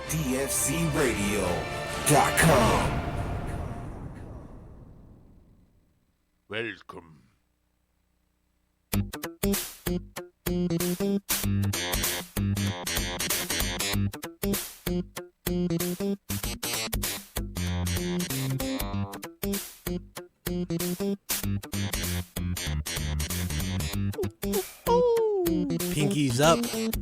DFCRadio.com. Welcome. Pinkies up,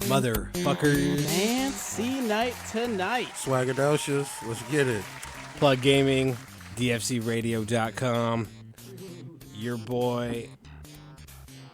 motherfuckers. Fancy night tonight. Swaggadocious, let's get it. Plug Gaming, DFCRadio.com. Your boy.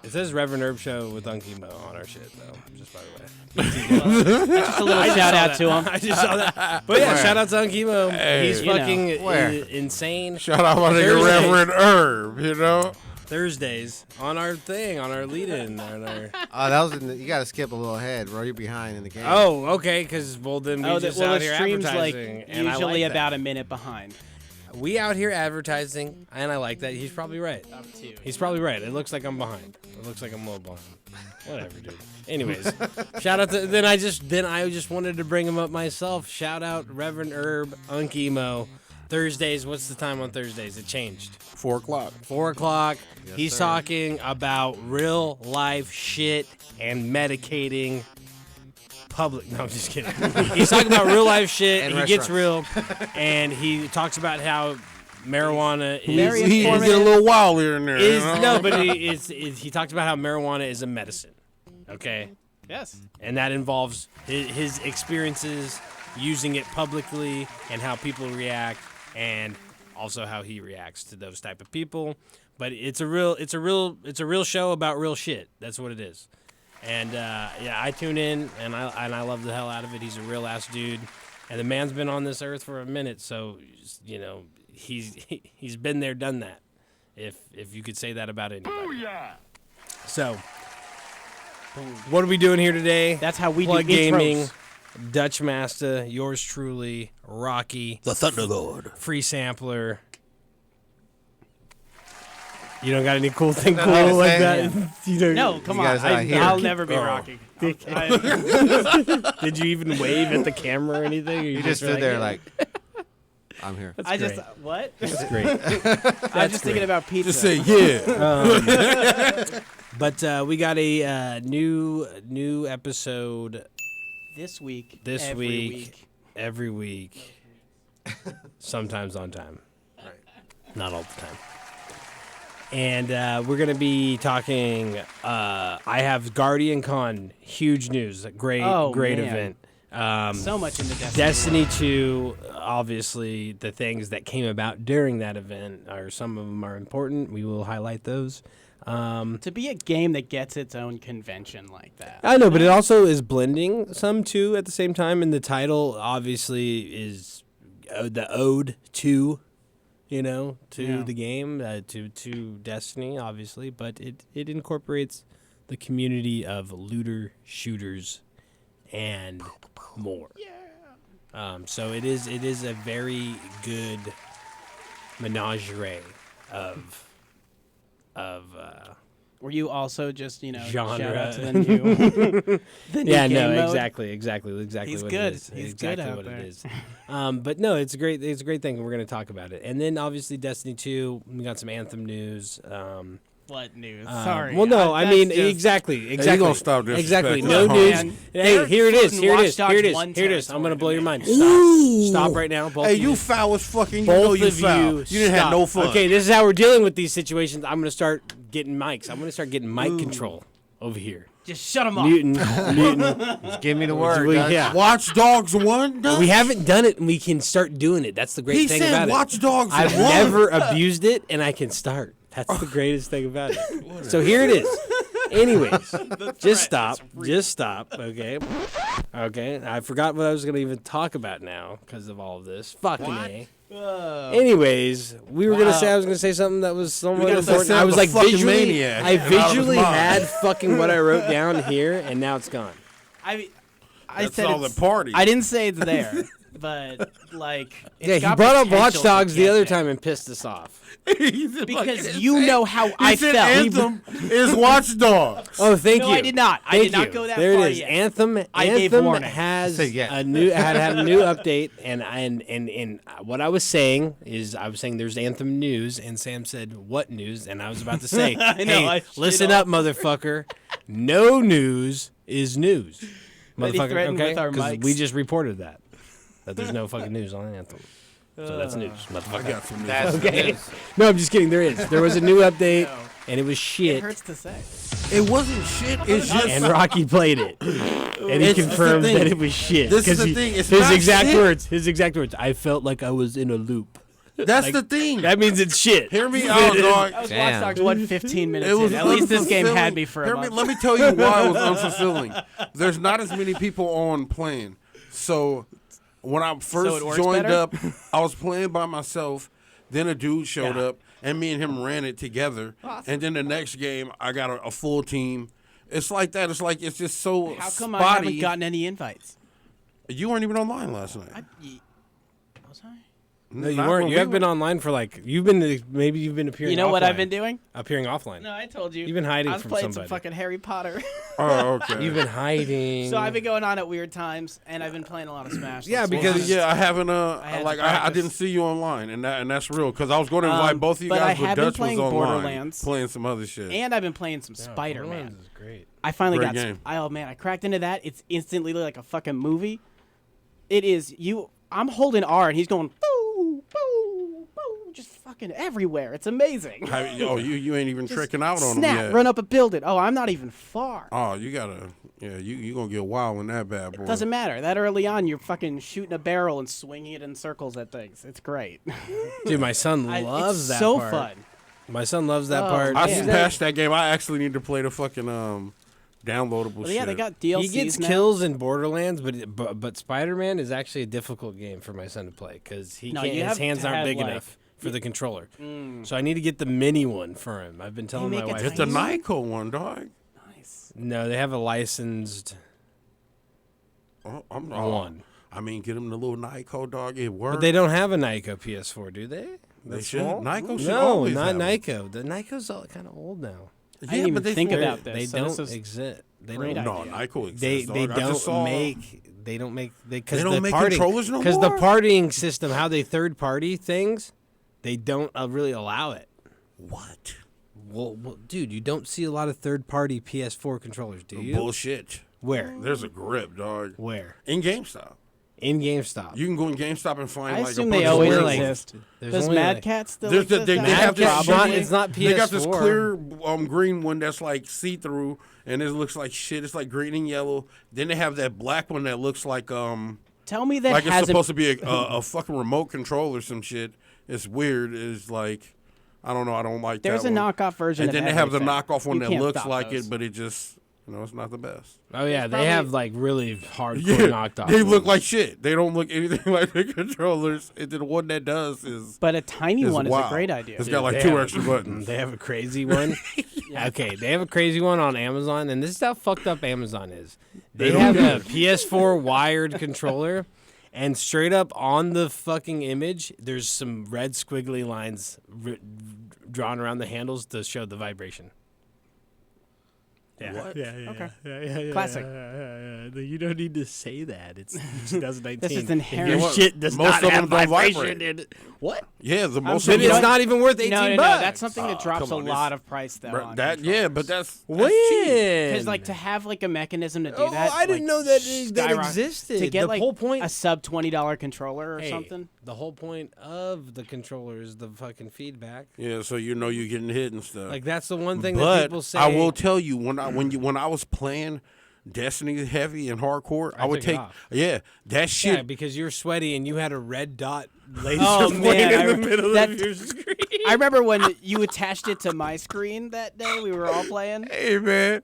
It says Reverend Herb Show with Unky Mo on our shit, though, just by the way. Just a little shout out to him. I just saw that. But yeah, shout out to Unky Mo. Hey, He's you know, fucking where? insane. Shout out my nigga Thursday. Reverend Herb, you know? Thursdays on our thing, on our lead-in. On our... Oh, that was you got to skip a little ahead, bro. You're behind in the game. Oh, okay, because, well, then we just out the here stream's like advertising. And I usually like about that. a minute behind. We out here advertising, and I like that. He's probably right. Up to. He's probably right. It looks like I'm behind. It looks like I'm a little behind. Whatever, dude. Anyways, shout out to then I just wanted to bring him up myself. Shout out Reverend Herb Unky Mo. Thursdays. What's the time on Thursdays? It changed. 4 o'clock. 4 o'clock. Yes, He's sir. talking about real life shit and medicating public. No, I'm just kidding. He's talking about real life shit. And He gets real, and he talks about how marijuana is. Very He get a little wild here and there. you is know? no, but he talks about how marijuana is a medicine. Okay, Yes. and that involves his experiences using it publicly and how people react, and also how he reacts to those type of people. But it's a real show about real shit. That's what it is. And yeah, I tune in and I love the hell out of it. He's a real ass dude, and the man's been on this earth for a minute, so you know he's been there, done that. If you could say that about anybody. Booyah! So, what are we doing here today? That's how we Plug do Gaming, intros. Dutch Master, yours truly, Rocky, The Thunderlord. Free Sampler. You don't got any cool thing No, cool no, like say that? it. You don't- No, come You on. guys not here. I'll never be Oh. Rocky. Did you even wave at the camera or anything? Or You just were stood there yeah? like, I'm here. I great. just what? That's great. I was just thinking about pizza. Just say, yeah. But we got a new episode this week. this every week, every week, sometimes on time. Right. Not all the time. And we're going to be talking, I have Guardian Con, huge news, great Oh, man. event. So much into Destiny. Destiny 2, obviously, the things that came about during that event are some of them are important. We will highlight those. To be a game that gets its own convention like that. I know, but it also is blending some too at the same time. And the title obviously is the ode to, to Yeah. the game, to Destiny, obviously. But it incorporates the community of looter shooters and more. Yeah. So it is a very good menagerie of Were you also just, genre. shout out to the new, the new yeah, game no, mode? exactly He's what good. it is. He's exactly good out what there. it is. But no, it's a great thing, and we're going to talk about it. And then obviously Destiny 2, we got some Anthem news. What news? Sorry. Well, no, I that's mean just- exactly. gonna stop disrespecting Exactly. us, No huh? news. Man, Hey, they're here it is. floating Here it Watch is. Dogs Here it is. 1 Here it is. I'm going to territory blow to your me. mind. Ooh. Stop right now. Both Hey, of you foul as fucking. You Both know you of foul. you. You didn't have stop. no fun. Okay, this is how we're dealing with these situations. I'm going to start getting mics. I'm going to start getting mic control over here. Just shut him up. Mutant. Just give me the word. We- Dutch. yeah. Watch Dogs 1? Dutch? We haven't done it, and we can start doing it. That's the great He thing said about Watch it. Dogs 1. I've never abused it, and I can start. That's the greatest thing about it. So here it is. Anyways, just stop. Just stop. Okay. Okay. I forgot what I was going to even talk about now because of all of this. Fucking A. Anyways, we were gonna say I was gonna say something that was somewhat gotta say important. I was Sam's a like fucking visually, maniac I and out of his visually mind. had fucking what I wrote down here, and now it's gone. I That's said all it's, the party. I didn't say it's there. but like, it's Yeah, he got brought up potential Watch for Dogs the other camping. time and pissed us off. Because you know how He I said felt. Anthem is Watch Dogs. Oh, thank No, you. I did not. I Thank did not you. go that there far it is. yet. Anthem. I gave Anthem warning. has Said yes. a new had a new update, and what I was saying is I was saying there's Anthem news, and Sam said what news, and I was about to say, I know, I hey, shit listen all- up, motherfucker. No news is news, But he motherfucker. threatened Okay, with our because mics. we just reported that there's no fucking news on Anthem. So that's news, I motherfucker. got some news. That's Okay. news. No, I'm just kidding. There is. There was a new update, No. and it was It shit. hurts to say. It wasn't shit. It's just And Rocky played it, and he It's the confirmed thing. that it was shit. This is 'Cause the thing, it's his not exact shit. words. His exact words. I felt like I was in a loop. that's like, the thing. That means it's shit. Hear me out, dog. I was Damn. Watch Dogs 1 15 minutes It was in. At least this game unfulfilling. had me for a Hear month. Let me tell you why it was unfulfilling. There's not as many people on playing. So when I first it works joined better? up, I was playing by myself. Then a dude showed Yeah. up, and me and him ran it together. And then the next game, I got a full team. It's like that. It's like it's just so How come spotty. I haven't gotten any invites? You weren't even online last night. Was I? No, you Not weren't. when You we have been were- online for like maybe you've been appearing. You know what I've offline. been doing? Appearing offline. No, I told you. You've been hiding I was from playing somebody. some fucking Harry Potter. Oh, okay. You've been hiding. So I've been going on at weird times, and I've been playing a lot of Smash. Yeah, let's be because- honest. Yeah, I haven't. had to Like I practice. didn't see you online, and that's real. Because I was going to invite both of you but guys, I but have been Dutch was playing online, Borderlands. playing some other shit. And I've been playing some Spider-Man. Borderlands is great. I finally Great got. game. Oh man, I cracked into that. It's instantly like a fucking movie. It is you. I'm holding R, and he's going boo, boo, boo, just fucking everywhere. It's amazing. You ain't even tricking out on them Snap, yet. run up a building. Oh, I'm not even far. Oh, you gotta. Yeah, you gonna get wild in that bad boy. Doesn't matter. That early on, you're fucking shooting a barrel and swinging it in circles at things. It's great. Dude, my son loves it's that so part. fun. My son loves that Oh, part. I man. smashed that game. I actually need to play the fucking downloadable Well, shit. yeah, they got DLCs He gets now. kills in Borderlands, but Spider-Man is actually a difficult game for my son to play because No, can't. you His have hands to aren't have, big like- enough for the controller. So I need to get the mini one for him. I've been telling my make it wife. It's the Nyko one, dog. Nice. No, they have a licensed one, I mean, get him the little Nyko, dog. It works. but they don't have a Nyko PS4, do they? They That's should. small? Nyko should No, always not have 'em. Nyko. The Nyko's all kind of old now. I didn't even think about this. They so this don't is exist. They great don't. No, idea. Nyko exists. They dog. I don't just saw- make. They don't make. They don't make partying, controllers no Because the more? partying system, how they third party things, they don't really allow it. What? Well, dude, you don't see a lot of third party PS4 controllers, do you? Bullshit. Where? There's a grip, dog. Where? In GameStop. In GameStop. You can go in GameStop and find I like assume a they bunch of always weird like- ones. exist. There's Does only, Mad like- Cat still There's the- exist? they I have this Cat, shit- it's not PS4. They got this clear green one that's like see-through, and it looks like shit. It's like green and yellow. Then they have that black one that looks like Tell me that like it's hasn't. supposed to be a fucking remote control or some shit. It's weird. It's like I don't know. I don't like There's that a one. knockoff version. And of then they have the everything. knockoff one You that can't looks stop like those. it, but it just it's not the best. Oh yeah, they have like really hardcore Yeah, knocked off. they look ones. like shit. They don't look anything like the controllers. And then the one that does is But a tiny one is wild. a great idea. It's got like They 2 have- extra buttons. They have a crazy one. Okay, they have a crazy one on Amazon, and this is how fucked up Amazon is. They have a PS4 wired controller, and straight up on the fucking image, there's some red squiggly lines drawn around the handles to show the vibration. Yeah. What? Yeah. Classic. You don't need to say that. It's 2019. This is If inherent. your You know what? shit does Most not of have them don't vibration vibrate. in it. What? Yeah, the most Then of you it's know them. not even worth 18 no, bucks. that's something that drops come on, a lot of price though. Bruh, on that controllers. yeah, but that's cheap. When? Because like to have like a mechanism to do Oh, that. I didn't like, know that skyrocket- existed. To get The like whole point- a sub $20 controller or Hey, something. The whole point of the controller is the fucking feedback. Yeah, so you know you're getting hit and stuff. Like that's the one thing that but people say. I will tell you when I was playing Destiny heavy and hardcore, I would took it take off. that shit. Yeah, because you're sweaty and you had a red dot laser Oh, point man, in the middle that- of your screen. I remember when you attached it to my screen that day. We were all playing. Hey man,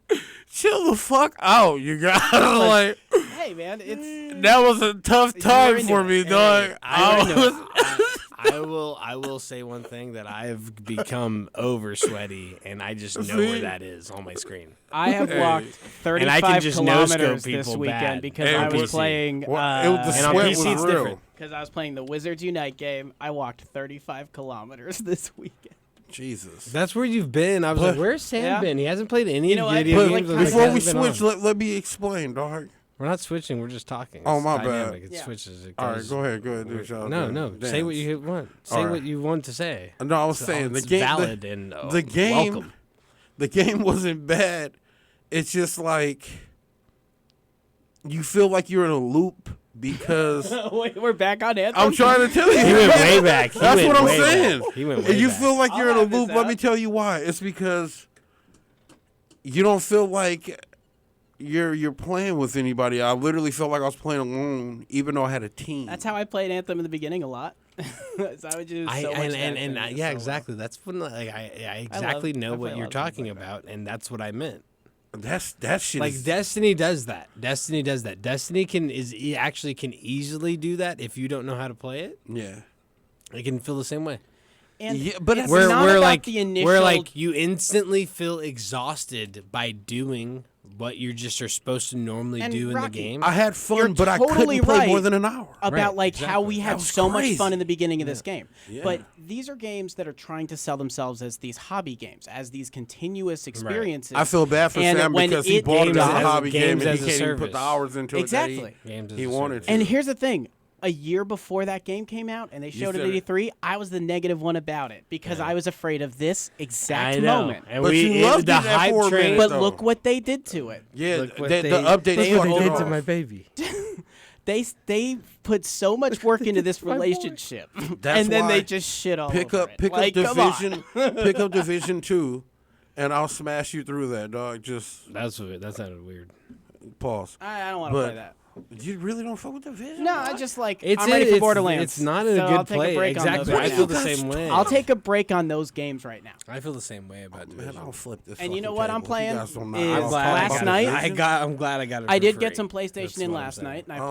chill the fuck out. You got like Hey man, it's that was a tough time into for it. me, Hey, dog. I I know. was I will say one thing that I've become over sweaty, and I just know where See? that is on my screen. I have walked And I can 35 just no-scope kilometers this people weekend bad. because Hey, I it was was- playing. the and on sweat PC was it's real. different. Because I was playing the Wizards Unite game. I walked 35 kilometers this weekend. Jesus. That's where you've been. I was But- like, where's Sam Yeah. been? He hasn't played any You know what? video But games. like, I was Before like, we hasn't been switch, on. let me explain, dog. We're not switching. We're just talking. Oh, It's my bad. dynamic. It Yeah. switches. It All right, goes- go ahead. Do what y'all No, do. no. Dance. Say what you want. Say All right. what you want to say. No, I was It's saying the it's game. valid and the game. welcome. The game wasn't bad. It's just like you feel like you're in a loop because Wait, we're back on Anthem? I'm trying to tell you. He went way back. He That's went what I'm way back. saying. He went If way you back. feel like you're I'll in a have this loop, let me out. tell you why. It's because you don't feel like you're playing with anybody. I literally felt like I was playing alone, even though I had a team. That's how I played Anthem in the beginning a lot. So I would do so much that thing yeah, solo. exactly. That's when like I love- exactly I know play what a you're lot of games talking like that. about, and that's what I meant. that shit. Like is, Destiny does that. Destiny does that. Destiny actually can easily do that if you don't know how to play it. yeah. It can feel the same way. And Yeah, but it's Where not we're about like the initial. where like you instantly feel exhausted by doing what you just are supposed to normally And do in the Rocky, game. I had fun, You're but totally I couldn't play more right than an hour. about Right, like how we exactly. had was so much crazy. fun in the beginning of this game. Yeah. But these are games that are trying to sell themselves as these hobby games, as these continuous experiences. I feel bad for And Sam when because he it- bought it Games as a as- hobby game games and as he a can't even put service. the hours into it Exactly. that Games as he a wanted service. to. And here's the thing. A year before that game came out and they showed it said at it. E3, I was the negative one about it because I was afraid of this exact I know. moment. And But we you loved the it at hype 4 train. minutes. But though. look what they did to it. Yeah, Look what the they- update look what fucked they it did off. to my baby. They put so much work into this relationship, That's and then why they just shit all Pick over up, it. pick Like, up come on. division, pick up Division 2, and I'll smash you through that, dog. Just That sounded weird. pause. I don't want to But play that. you really don't fuck with Division? No, dog? I just like It's I'm ready for it's, Borderlands. It's not in so a good I'll take play. a break on Exactly. those I right feel now. the same way. I'll take a break on those games right now. I feel the same way about Man, Division. I'll flip this. And you know fucking what I'm table. You playing guys don't know is how to I'm talk glad last about night- Division. I'm glad I got it. I for did free. get some PlayStation That's in what I'm last saying. night, and I Oh my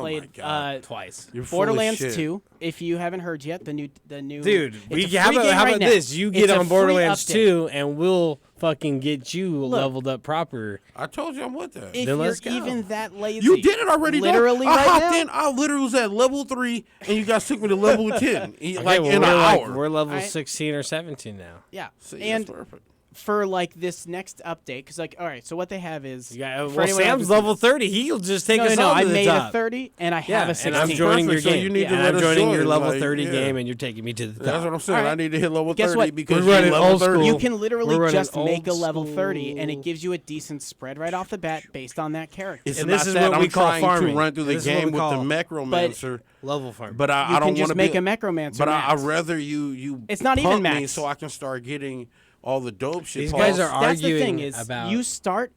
played Twice. You're full of Borderlands shit. 2. If you haven't heard yet, the new Dude, it's we a free how about, game how right about now. this? You It's get a on free Borderlands update. 2, and we'll fucking get you Look, leveled up proper. I told you I'm with that. If Then you're let's go. even that lazy, You did it already, dog. Literally I right hopped now. in. I literally was at level 3, and you guys took me to level 10, Okay, like well, in an we're hour. we're level I- 16 or 17 now. Yeah, See, and that's perfect. for like this next update, because like, all right, so what they have is You got, for well, anyone who Sam's hasn't level seen 30. He'll just take this- us no, on I to the made top. a 30 and I Yeah, have a 16. and I'm joining your Perfect, so game. you need to and let I'm us joining your join, level like, 30 yeah. game, and you're taking me to the top. That's what I'm saying. All right. I need to hit level Guess 30 what? because We're you're running level old 30. school. You can literally We're running just make a old level 30, and school. it gives you a decent spread right off the bat based on that character. It's And not this is that what I'm we call trying farming. to run through the This is what game we with the call- Necromancer, Level farm. but You I can don't just want to make be. a Necromancer But max. I'd rather you. It's not even pump me max. so I can start getting all the dope shit. These Pause. guys are That's the arguing thing is, about- you start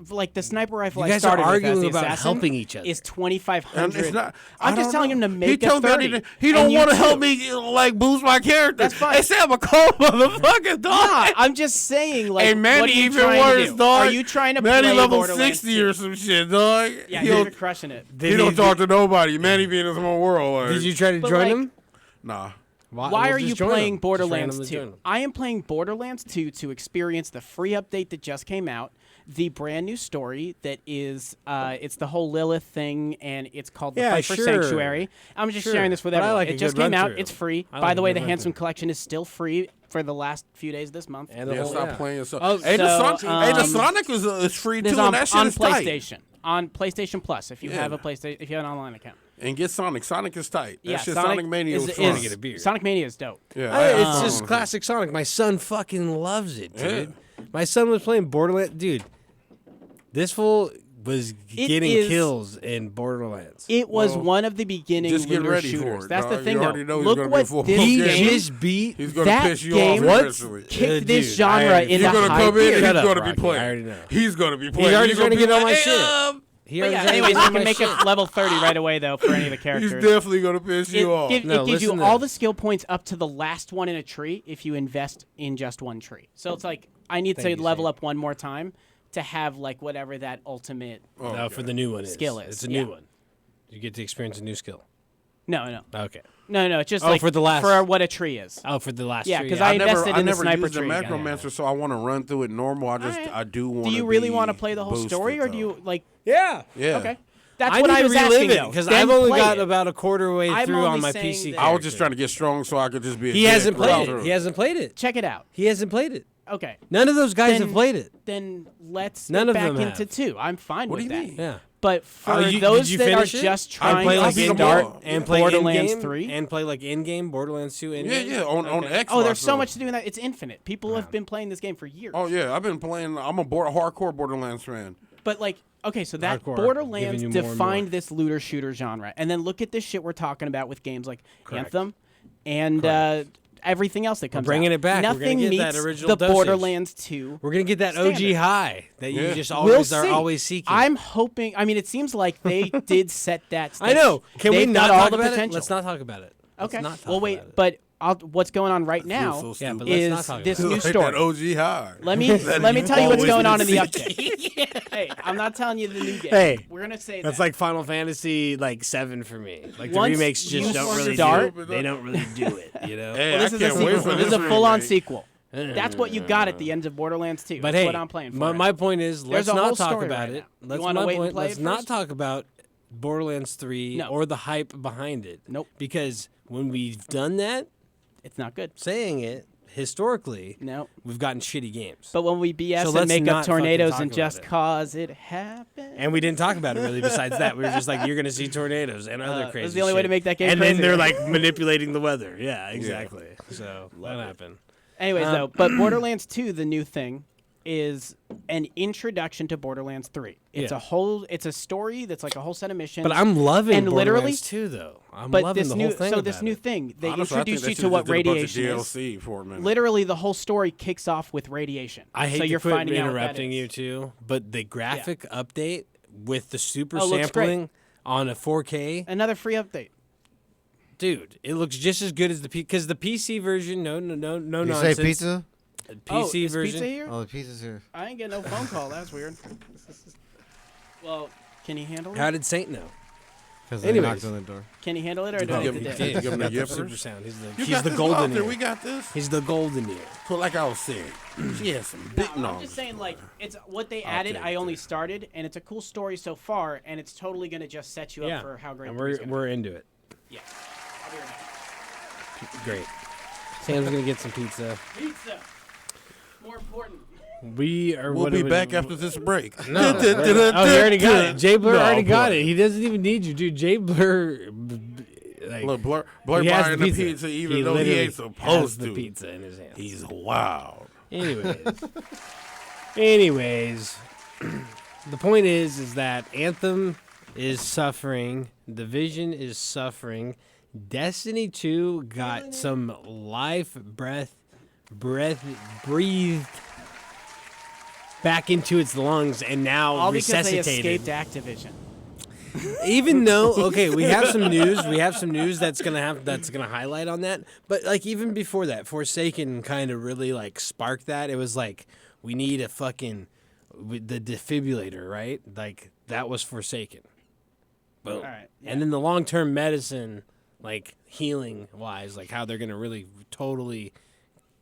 like the sniper rifle. You I guys are started with as arguing the about assassin helping each other. Is And 2,500. it's not. I I'm just don't telling him know. to He make a told me I 30. need to- He don't and you want to too. help me like boost my character. That's fine. They say I'm a cold motherfucker, dog. Nah, I'm just saying, like, Hey, what Manny are you even trying worse, to do? dog. Are you trying to Manny play level Borderlands 60 2? or some shit, dog. Yeah, he you're don't, crushing it. he don't talk to nobody. Manny be in his own world. Like, Did you try to But, join like, him? Nah. Why Well, are just you join playing him. Just Borderlands randomly join 2? him. I am playing Borderlands 2 to experience the free update that just came out, the brand new story that is, it's the whole Lilith thing, and it's called The Yeah, Fight for sure. Sanctuary. I'm just Sure. sharing this with But I everyone. like a It just good came out. run-through. It's free. I By like the a way, good the Handsome run-through. Collection is still free for the last few days of this month. And the Yeah, whole, stop yeah. playing yourself. Oh, hey, so, the Sonic is free This too, is and that shit on is tight. PlayStation. On PlayStation Plus, if you Yeah. have a PlayStation, if you have an online account. And get Sonic. Sonic is tight. That Yeah, shit, Sonic Mania was fun. get a beer. Sonic Mania is dope. Yeah, It's I just don't- classic Sonic. My son fucking loves it, Yeah. dude. My son was playing Borderlands. Dude, this fool was getting is- kills in Borderlands. It was Well, one of the beginning just get looter ready for shooters. it, That's the dog. thing, You though. already know he's Look gonna be what a full this He game. just beat. He's gonna that piss you game off eventually. kicked this Dude, genre I already- He's into gonna high come in and gear. he's Shut up, gonna be Rocky. playing. I already know. He's gonna be playing. He's already He's trying to gonna get be on my like, shit. He But already yeah, tried to anyways, get you on can my make shit. it level 30 right away, though, for any of the He's characters. definitely gonna piss you off. It No, gives you listen to all this. the skill points up to the last one in a tree if you invest in just one tree. So it's like, I need Thank to you, level Shane. up one more time to have, like, whatever that ultimate... No, for the new one is. Skill is, It's a yeah. new one. You get to experience a new skill. No. Okay. No, it's just Oh, like for the last- for what a tree is. Oh, for the last Yeah, tree, 'cause I I never, invested I in the never sniper used the tree. Necromancer, so I want to run through it normal. Alright. I do want. Do you really want to play the whole story, or do you like? Yeah. Yeah. Okay, that's I what need I was to relive asking it though. because Then I've only play got it. about a quarter way I'm through on only my saying PC. that- I was just trying to get strong so I could just be. He hasn't right played through. it. He hasn't played it. Check it out. He hasn't played it. Okay, None of those guys Then- have played it. then let's None get of back them into have. 2. I'm fine What with do you that. mean? Yeah. But for Did those you that are finish it? just I trying played to like beat 'em start up. and play Borderlands in-game, 3, and play like in-game Borderlands 2 Yeah, in-game. yeah. On Xbox. oh, there's so though. much to do in that. It's infinite. People have been playing this game for years. Oh yeah, I've been playing. I'm a hardcore Borderlands fan. But like, okay, so that Hardcore, Borderlands giving you more and defined more. this looter shooter genre, and then look at this shit we're talking about with games like Correct. Anthem and everything else that comes. bringing out. it back. We're gonna Nothing get meets that original the dosage. Borderlands 2. We're gonna get that Standard. OG high that you Yeah. just We'll always see. are always seeking. I'm hoping. I mean, it seems like they did set that. I know. Can we They've not got all talk the about potential. it? Let's not talk about it. Let's Okay. not talk Well, wait, about it. but what's going on right now so Yeah, stupid. but let's not is talk this about new Like story. that OG high. Let me That let me you've tell you what's always going on been in the seeking. update. Hey, I'm not telling you the new game. Hey, we're gonna say That's that. like Final Fantasy like 7 for me. Like the Once remakes just you don't really start- do it. They don't really do it, you know. Hey, Well, this I is a can't wait sequel. for This is a this full-on remake. sequel. That's what you got at the end of Borderlands 2. But That's hey, what I'm playing for. my point is, let's a whole not talk story about right it. now. You Let's wanna my wait and point, play let's it not first? talk about Borderlands 3 No. or the hype behind it. Nope. Because when we've done that, It's not good. saying it historically, No. we've gotten shitty games. But when we BS So and let's make not up fucking tornadoes talk and about just it. cause it happened. And we didn't talk about it really. Besides that, we were just like, "You're gonna see tornadoes and other That's crazy." the only way shit. to make that game And then crazier. they're like manipulating the weather. Yeah, exactly. So that happened. Anyways, Um, though, but Borderlands 2, the new thing, is an introduction to Borderlands 3. It's Yeah. it's a story that's like a whole set of missions. But I'm loving and literally, Borderlands 2, though. I'm but loving this the new whole thing. so this about new it. thing they Honestly, I think introduce they you to should've what just did a bunch of radiation is. DLC for a minute. Literally, the whole story kicks off with radiation. I hate so to you're quit finding out what that interrupting is. you too, but the graphic update with the super Oh, looks great. sampling on a 4K, Another free update. dude, it looks just as good as the because the PC version, no You nonsense. say pizza? PC is version. pizza here? Oh, the pizza's here. I ain't getting no phone call. That's weird. Well, can you handle it? How did Saint know? Because Anyways. they knocked on the door. Can you handle it, or do you I give need him- to Did you give him the Got gift super first? sound. He's You the got this golden out there. ear. We got this. He's the golden ear. So like I was saying, she has some big I'm knowledge. just saying, like, it's what they I'll added. take I it. only started, and it's a cool story so far, and it's totally gonna just set you up Yeah, for how great. and three's we're gonna we're into it. be. Yeah. I'll be right back. Great. Sam's gonna get some pizza. Pizza. More important. We are. We'll what be are we- back after this break. No. Oh, he already got it. Jay Blur No, already got boy. it. He doesn't even need you, dude. Jay Blur. Like, Look, Blur he has buying the pizza even though he literally ain't has supposed the to. pizza in his hand. He's wild. Anyways, the point is that Anthem is suffering, Division is suffering, Destiny 2 got some life breathed back into its lungs and now All because they resuscitated. escaped Activision. Even though, okay, we have some news. We have some news that's gonna highlight on that. But like even before that, Forsaken kind of really like sparked that. It was like we need a fucking the defibrillator, right? Like that was Forsaken. Boom. All right, yeah. And then the long term medicine, like healing wise, like how they're gonna really totally,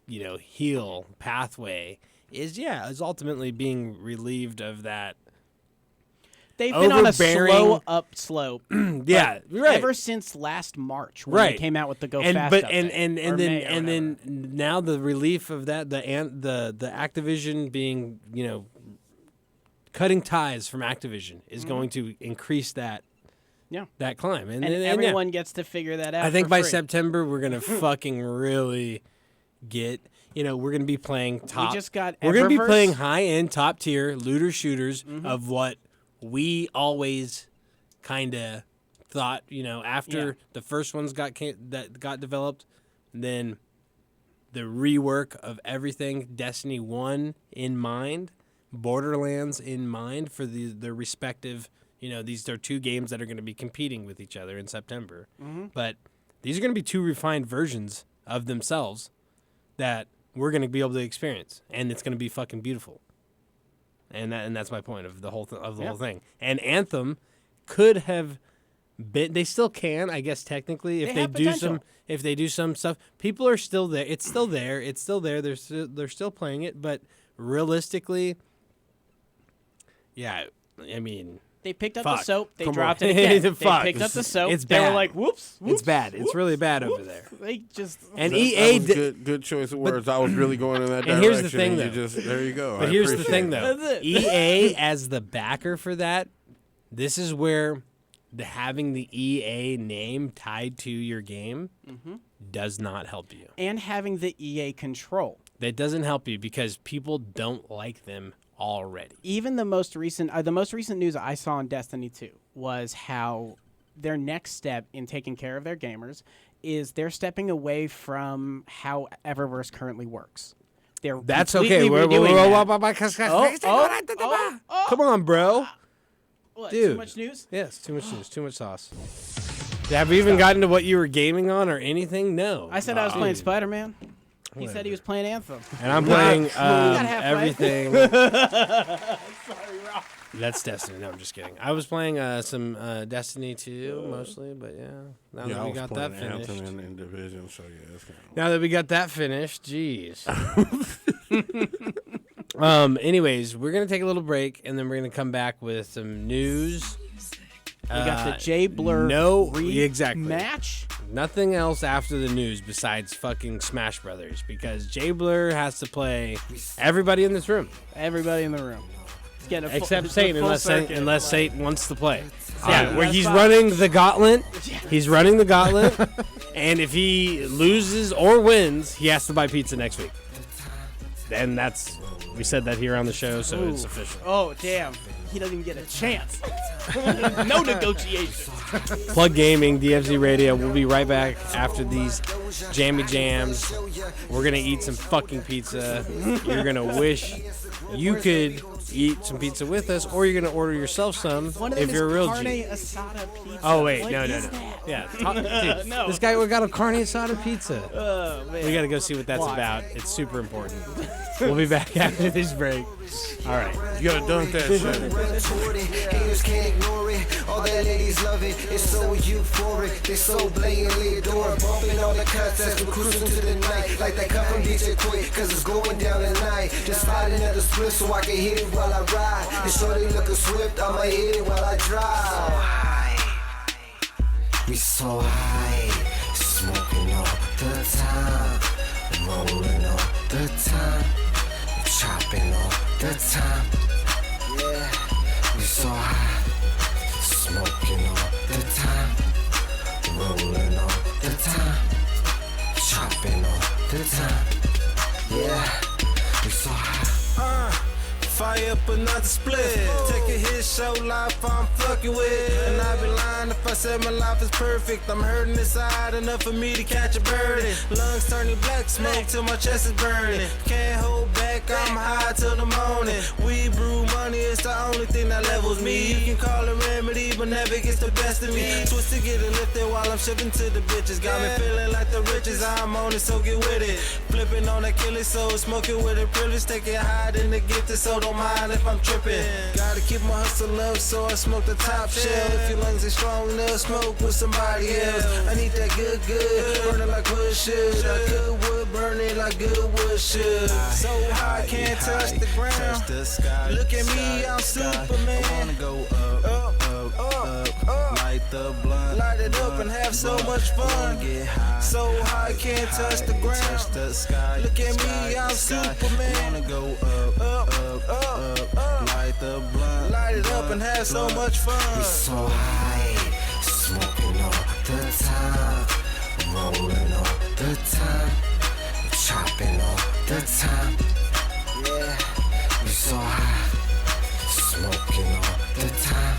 heal pathway is ultimately being relieved of that. They've been on a Overbearing- slow up slope Yeah, right. ever since last March when Right. they came out with the Go and Fast but update, and or May or then whatever. now the relief of that the Activision being cutting ties from Activision is going to increase that Yeah. that climb and yeah. everyone gets to figure that out. I think for by free. September we're gonna fucking really get we're gonna be playing top. just got we're gonna be Eververse. playing high end top tier looter shooters Mm-hmm. of what we always kind of thought. After Yeah. the first ones got developed, then the rework of everything, Destiny 1 in mind, Borderlands in mind for the respective. These are two games that are going to be competing with each other in September. Mm-hmm. But these are going to be two refined versions of themselves that we're going to be able to experience, and it's going to be fucking beautiful. And that's my point of the whole whole thing. And Anthem could have They still can, I guess, technically, if They they have do potential. some, if they do some stuff. People are still there. It's still there. It's still there. They're still playing it, but realistically, yeah, I mean, They picked up Fuck. the soap. They Come dropped on. it again. They Fuck. picked up the soap. It's They were bad. like, whoops, it's bad. It's really bad over whoops. there. They just. And That EA was did. good choice of words. I was really going in that direction. And here's the thing, you though. just there you go. But I here's the appreciate thing, it. though. That's it. EA as the backer for that, this is where having the EA name tied to your game does not help you. And having the EA control. That doesn't help you because people don't like them already. Even the most recent news I saw on Destiny 2 was how their next step in taking care of their gamers is they're stepping away from how Eververse currently works. They're That's completely okay. redoing that. Come on, bro. What, Dude. Too much news? Yes, too much news, too much sauce. Have we even gotten to what you were gaming on or anything? No. I said I was Dude. playing Spider-Man. He Whatever. said he was playing Anthem. And I'm playing halfway. everything. Sorry, Rob. That's Destiny. No, I'm just kidding. I was playing some Destiny 2 mostly, but yeah. Now Yeah, that I we was got playing that finished. Anthem in Division, so yeah, it's kind of Now that we got that finished, jeez. Anyways, we're gonna take a little break and then we're gonna come back with some news. We got the J Blur exactly. match. Nothing else after the news besides fucking Smash Brothers because Jay Blur has to play everybody in this room Everybody in the room. It's getting a full, except it's a Satan, full unless circuit. Satan wants to play. Yeah, Yeah, where that's he's fine. running the gauntlet. He's running the gauntlet, and if he loses or wins, he has to buy pizza next week. And we said that here on the show, so it's official. Oh, damn. He doesn't even get a chance. No negotiation. Plug Gaming, DFZ Radio. We'll be right back after these jammy jams. We're going to eat some fucking pizza. You're going to wish you could eat some pizza with us, or you're going to order yourself some One of if them you're a real is carne G. asada pizza. Oh, wait. What No. is that? Yeah. Dude, No. This guy got a carne asada pizza. Oh, man. We got to go see what that's Why? about. It's super important. We'll be back after this break. All right. you gotta dunk that shit. Run toward it, haters can't ignore it. All that ladies love it, it's so euphoric. They so blatantly adore it. Bumping all the cuts as we cruising to the night. Like that cut from DJ Quick, cause it's going down tonight. Just sliding at the split so I can hit it while I ride. And shorty looking swift, I'ma hit it while I drive. We so high, smoking all the time, rolling all the time, chopping all the time. Yeah, we so high, smoking all the time, rolling all the time, chopping all the time. Yeah, we so high. Fire up another split. Take a hit, show life I'm fucking with. And I'd be lying if I said my life is perfect. I'm hurting inside enough for me to catch a birdie. Lungs turning black, smoke till my chest is burning. Can't hold back, I'm high till the morning. We brew money, it's the only thing that levels me. You can call it remedy, but never gets the best of me. Twist to get it lifted while I'm shipping to the bitches. Got me feeling like the riches, I'm on it, so get with it. Flipping on that killer soul, smoking with a privilege. Take it higher than the gifted, so don't mind if I'm tripping. Gotta keep my hustle up, so I smoke the top shell. If your lungs are strong enough, smoke with somebody else. I need that good, burning like wood should. That good wood burning like good wood should. So high, can't touch the ground. Look at me, I'm Superman. I wanna go up, light the blunt, light it up and have so much fun. So high, can't touch the ground. Look at me, I'm Superman. I wanna go up, light the blunt, light it up and have so much fun. So high, smoking all the time, rolling all the time, chopping all the time. Yeah, we so high, smoking all the time,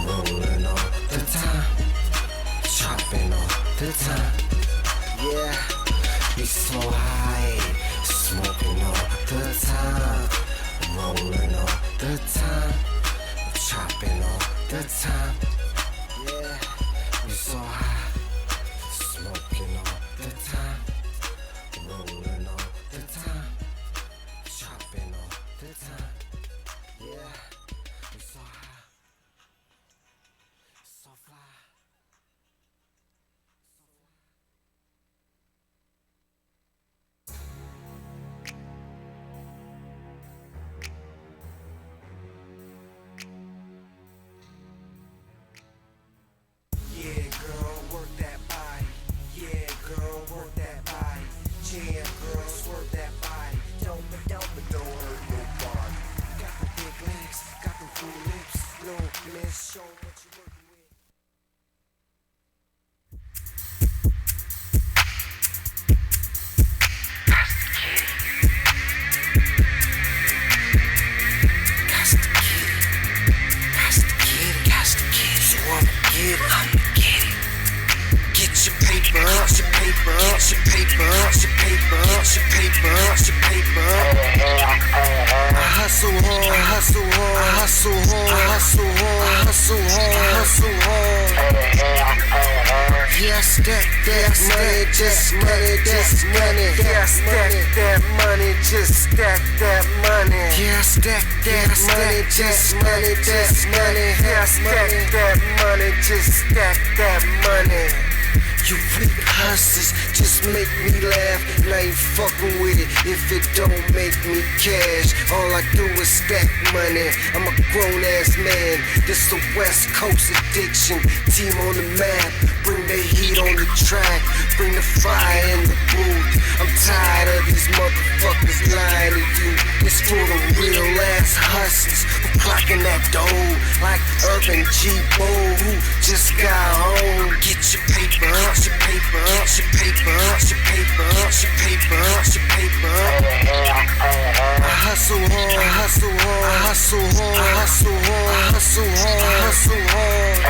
rolling all the time, chopping all the time. Yeah, we so high, smoking all the time, rolling all the time, chopping all the time. Yeah, we so high, smoking all the time, rolling all the time, chopping all the time. Yeah, we so high, so fly. hustle hard, I hustle hard, I hustle hard, I hustle hard, I hustle hard. Yeah, I stack that money, just money, just money. Yeah, I stack that money, just stack that money. Yeah, I stack that money, just money, just money. Yeah, I stack that money, just stack that money. You weak hustlers just make me laugh, and I ain't fucking with it if it don't make me cash. All I do is stack money. I'm a grown ass man. This the West Coast addiction. Team on the map. Bring the heat on the track. Bring the fire in the booth. I'm tired of these motherfuckers lying to you. It's for the real ass hustlers who clocking that dough like Urban G. Bo, who just got home. Get your paper up. Get your paper up, get your paper up, get your paper up, get your paper up, get your paper up. I hustle hard, I hustle hard, I hustle hard, I hustle hard, I hustle hard, I hustle hard.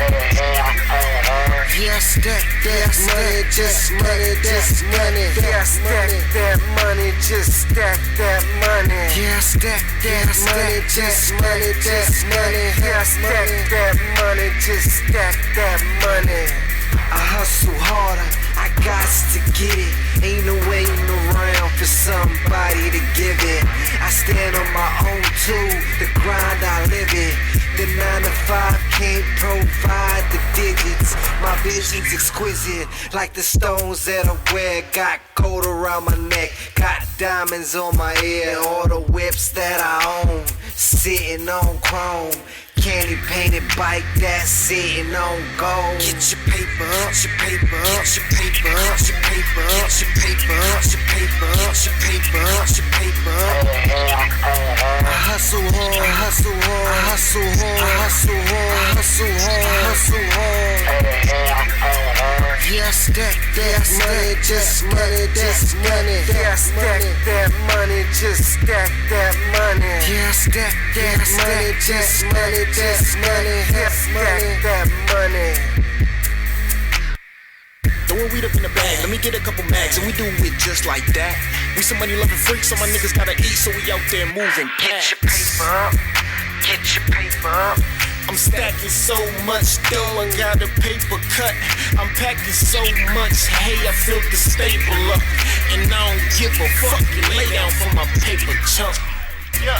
Yeah, I stack that money, just money, just money. Yeah, I stack that money, just stack that money. Yeah, I stack that money, just money, just money. Yeah, I stack that money, just stack that money. I hustle harder, I got to get it. Ain't no waiting around for somebody to give it. I stand on my own too, the grind I live it. The 9 to 5 can't provide the digits. My vision's exquisite, like the stones that I wear. Got gold around my neck, got diamonds on my ear. All the whips that I own, sitting on chrome. Candy painted bike that's sitting on gold. Get your paper up, get your paper up, get your paper up, get your paper up, get your paper up, get your paper up, get your paper up, get your paper up. I hustle hard, I hustle hard, I hustle hard, I hustle hard, I hustle hard, I hustle hard. Yeah, I stack that money, just money, just money. Yeah, I stack that money, just stack that money. Yeah, I stack that money, just money, just money. Yeah, stack that money. Throwing weed up in the bag, let me get a couple mags, and we do it just like that. We some money loving freaks, so my niggas gotta eat, so we out there moving packs. Get your paper up, get your paper up. I'm stacking so much dough, I got a paper cut. I'm packing so much hay, I feel the staple up. And I don't give a fuck, you lay down for my paper chunk. Yeah.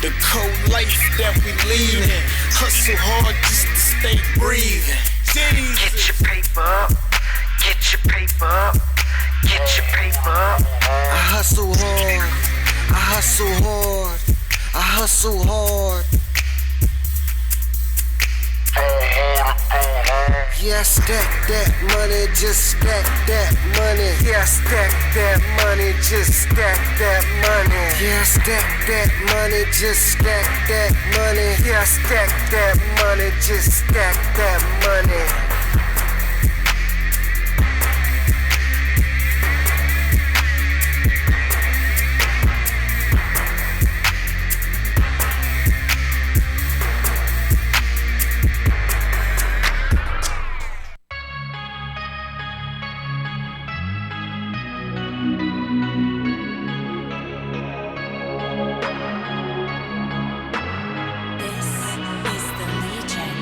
The cold life that we leadin', hustle hard just to stay breathing. Get your paper up, get your paper up, get your paper up. I hustle hard, I hustle hard, I hustle hard. Yeah, I stack that money, just stack that money. Yeah, I stack that money, just stack that money. Yeah, I stack that money, just stack that money. Yeah, I stack that money, just stack that money. This is the Legion.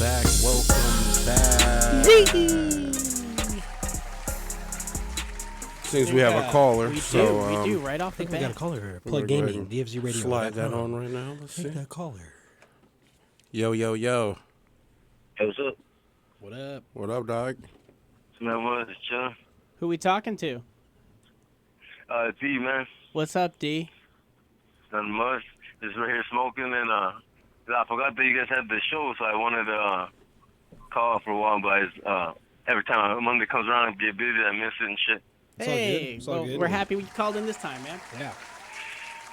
back. Welcome back. Since we have a caller, We so do right off the We got a bat. caller here. we're Plug gonna go Gaming, ahead and DFZ Radio. slide that on right now. Let's see. Take that caller. Yo, yo, yo. Hey, what's up? What up? What up, dog? Man, what is chillin'? Who we talking to? D, man. What's up, D? Nothing much. Just right here smoking, and I forgot that you guys had the show, so I wanted to call for a while, but every time Monday comes around, I get busy, I miss it and shit. It's all good. Hey, It's all well, good. we're happy we called in this time, man. Yeah.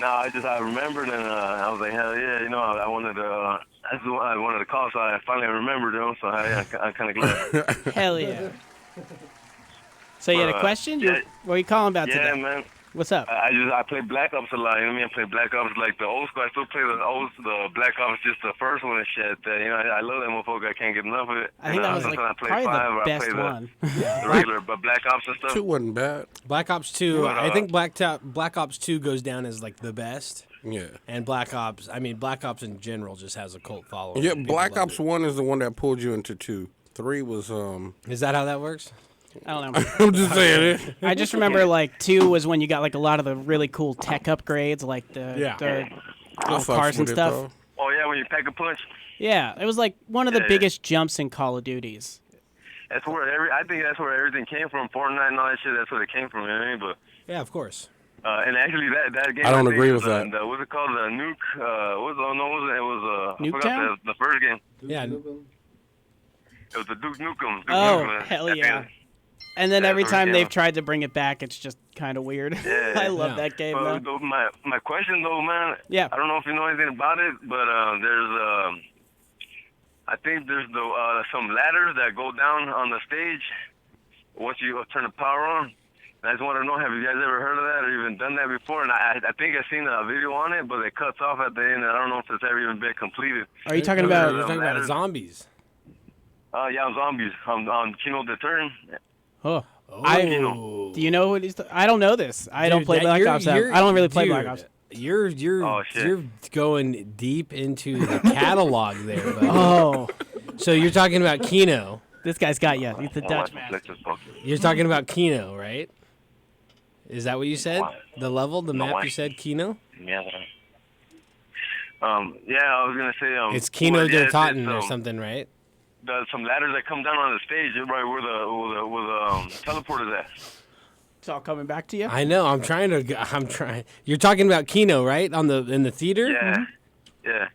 No, I remembered, and I was like, hell yeah, I wanted to. That's the one I wanted to call, so I finally remembered, so I'm kind of glad. Hell yeah. So you had a question? yeah. What are you calling about Yeah, today? man. What's up? I play Black Ops a lot. You know what I mean? I play Black Ops like the old school. I still play the Black Ops, just the first one and shit. I love that motherfucker. I can't get enough of it. I think that was like sometimes I play probably 5 or the I best play one. the regular, but Black Ops and stuff. 2 wasn't bad. Black Ops 2. But, I think Black Ops 2 goes down as like the best. Yeah. And Black Ops in general just has a cult following. Yeah, People Black love Ops it. 1 is the one that pulled you into 2. 3 was, Is that how that works? I don't know. I'm just saying it. I just remember like 2 was when you got like a lot of the really cool tech upgrades, like the I little fucks cars and with it, stuff. though. Oh yeah, when you pack a punch. Yeah, it was like one of the Yeah. biggest jumps in Call of Duties. That's where I think that's where everything came from. Fortnite and all that shit. That's where it came from. You know what I mean? But Yeah, of course. and actually that game. I don't think agree was, with that. What's it called? The Nuke. It was I forgot Nuketown? the first game. Yeah. It was the Duke Nukem. Duke Oh, Nukem. hell That yeah. thing- And then Yeah, every for time sure. they've tried to bring it back, it's just kind of weird. Yeah. I love Yeah. that game, But though. my question though, man. Yeah. I don't know if you know anything about it, but there's I think there's some ladders that go down on the stage once you turn the power on. And I just want to know, have you guys ever heard of that or even done that before? And I think I've seen a video on it, but it cuts off at the end, and I don't know if it's ever even been completed. Are you talking You're about? talking about ladders. zombies. Yeah, on zombies. On Kino the Turn. Oh, Oh. do you know what he's? I don't know this. I don't Dude, play that- Black you're- Ops. you're- I don't really play dude, Black Ops. You're Oh, shit. you're going deep into the catalog there, buddy. Oh, So you're talking about Kino. this guy's got you. He's the Dutch man. Let's just focus. You're talking about Kino, right? Is that what you said? What? The level, the No, map why? you said Kino? Yeah. Yeah, I was gonna say It's Kino well, der yeah, Toten or it's, something, right? some ladders that come down on the stage, right where the teleporter's at. It's all coming back to you. I know. I'm trying. You're talking about Kino, right? In the theater? Yeah, yeah.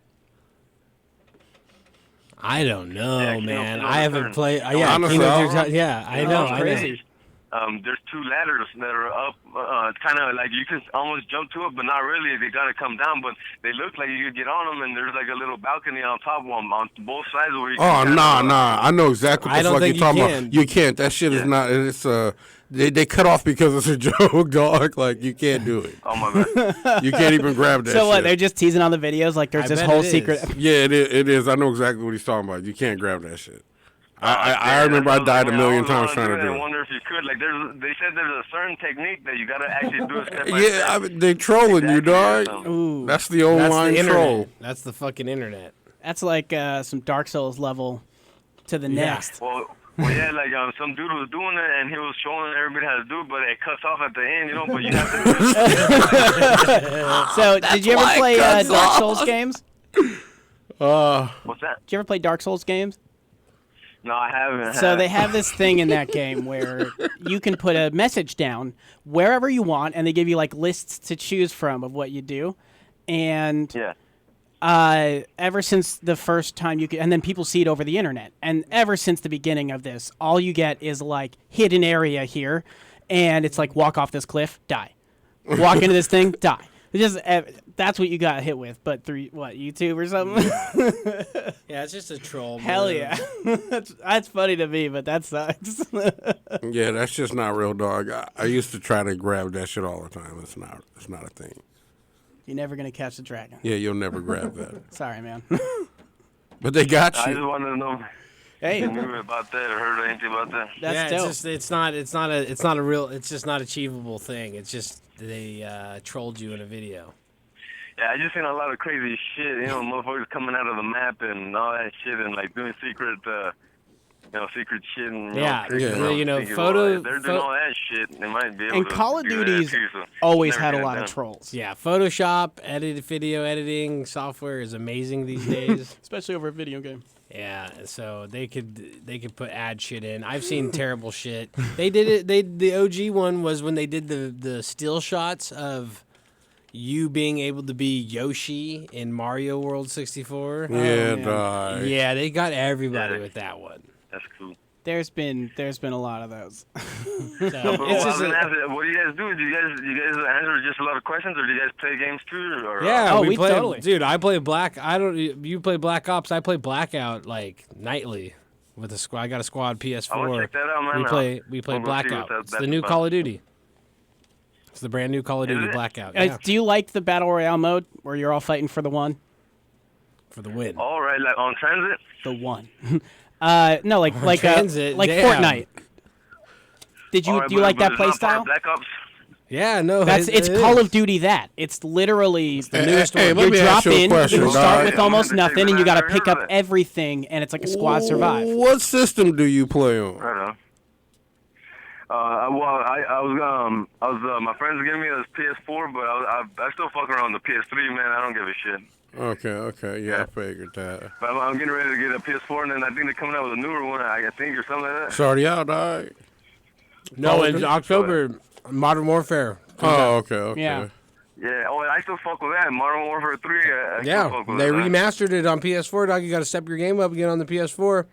I don't know, Yeah, Kino man. der I haven't Toten. played. Yeah, Honestly, Kino I der don't- Toten. Yeah, I know. That's I know. crazy. There's 2 ladders that are up, kind of like you can almost jump to it, but not really. They gotta come down, but they look like you could get on them, and there's like a little balcony on top of them on both sides where you Oh, can nah. I know exactly what I the don't fuck you're think you talking can. about. You can't. That shit is not. It's they cut off because it's a joke, dog. Like you can't do it. Oh my god. You can't even grab that. So what? shit. They're just teasing on the videos like there's I this bet whole it secret. is. Yeah, it is. I know exactly what he's talking about. You can't grab that shit. I remember I That's died a what I million was like, times I trying to wanna do I it. wonder if you could. Like, they said there's a certain technique that you gotta actually do it step by Yeah, step. they trolling you, Exactly, dog. yeah. Ooh, That's the That's online the internet. troll. That's the fucking internet. that's like some Dark Souls level to the Yeah. next. Well, yeah, like some dude was doing it and he was showing everybody how to do it, but it cuts off at the end, But you have to. So did you ever play Dark Souls games? What's that? Did you ever play Dark Souls games? No, I haven't. So they have this thing in that game where you can put a message down wherever you want, and they give you like lists to choose from of what you do. And Yeah. ever since the first time you could, and then people see it over the internet, and ever since the beginning of this, all you get is like hidden area here, and it's like walk off this cliff, die, walk into this thing, die. It's just that's what you got hit with, but through what, YouTube or something? Yeah, it's just a troll. Hell move. yeah, that's funny to me, but that sucks. Yeah, that's just not real, dog. I used to try to grab that shit all the time. It's not a thing. You're never gonna catch the dragon. Yeah, you'll never grab that. Sorry, man. But they got I just you. wanted to know Hey, if you knew about that or heard anything about that. that's Yeah, dope. it's just not achievable thing. It's just they trolled you in a video. Yeah, I just seen a lot of crazy shit. You know, motherfuckers coming out of the map and all that shit, and like doing secret, secret shit. And, Yeah, tricks and yeah. I'm You know, thinking, photo- well, if they're doing all that shit, they might be able And to. Call of do that Duty's too, so always never had a get it lot of done. trolls, Yeah, Photoshop, video editing software is amazing these days. especially over a video game. Yeah, so they could put ad shit in. I've seen terrible shit. They did it. The OG one was when they did the still shots of you being able to be Yoshi in Mario World 64. Yeah, man. dog. Yeah, they got everybody Yeah. with that one. That's cool. There's been a lot of those. So But it's I was just gonna ask you, what do you guys do? Do you guys answer just a lot of questions, or do you guys play games too? Or, yeah, Oh, we we play. totally. Dude, I play You play Black Ops. I play Blackout like nightly with a squad. I got a squad PS4. I wanna check that out, man. We play I'll go see Blackout. what It's that's the new about. Call of Duty. It's the brand new Call of Is Duty it? Blackout. Yeah, Do you like the Battle Royale mode where you're all fighting for the one? for the win. All right, like on transit. The one. No, like Transit, like damn. Fortnite. Did you All right, do you but- like but that it's not part playstyle? of Black Ops. Yeah, no, That's it's it Call is. of Duty. That it's literally the newest hey, one. let me you ask drop you a in, question, you start dog. with almost I'm gonna nothing, take and you got to that. pick up everything, and it's like a squad survive. What system do you play on? I don't know. My friends gave me this PS4, but I still fuck around with the PS3, man. I don't give a shit. Okay, yeah, I figured that. But I'm getting ready to get a PS4, and then I think they're coming out with a newer one, I think, or something like that. Sorry out, dog. No, in October, Modern Warfare. Oh, okay. Yeah. Yeah, I still fuck with that. Modern Warfare 3, I still Yeah, fuck with they it, man. remastered it on PS4, dog. You got to step your game up again on the PS4,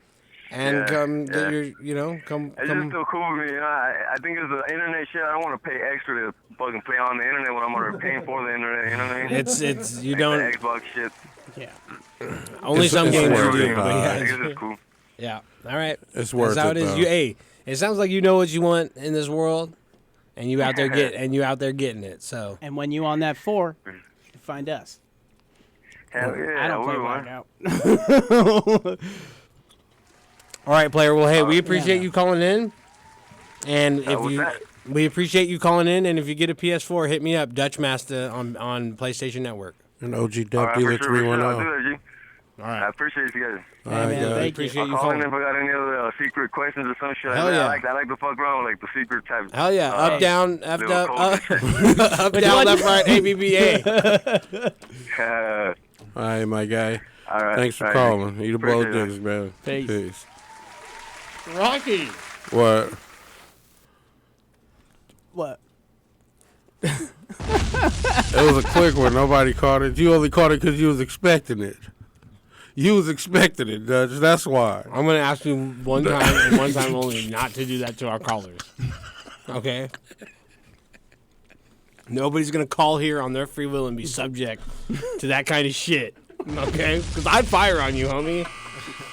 and Yeah, come yeah. get your, come. It's just still cool with me. I think it's the internet shit. I don't want to pay extra to fucking play on the internet when I'm already paying for the internet. You know what I mean? It's you Like don't the Xbox shit. Yeah. only It's- some it's games you worth do. it, But dog. yeah, I think it's- it's just cool. yeah. All right, It's worth that's how it, it is. though. It sounds like you know what you want in this world, and you out there getting it. So And when you on that 4, you find us. Hell yeah, I don't play will, man. Blackout. all right, player. Well, hey, we yeah, appreciate man. you calling in, and if what's you. that? We appreciate you calling in, and if you get a PS4, hit me up, Dutch Master on PlayStation Network. An OG All right, Dep for Dealer sure, for sure. I'll 310. do that, G. All I right, appreciate you guys. All right, man, guys. thank you. appreciate I'll you call in calling. if I got any other secret questions or some shit. Hell like that. yeah. I like to fuck around with like the secret type. Hell yeah, up, down, F little up, code. up, down, left, right, ABBA. All right, my guy. All right. Thanks for all right, calling. You the blow Appreciate it. dicks, man. Peace. Rocky. What? What? It was a quick one. Nobody caught it. You only caught it because you was expecting it. You was expecting it, Dutch. That's why. I'm gonna ask you one time and one time only not to do that to our callers. Okay. Nobody's gonna call here on their free will and be subject to that kind of shit. Okay? Because I'd fire on you, homie.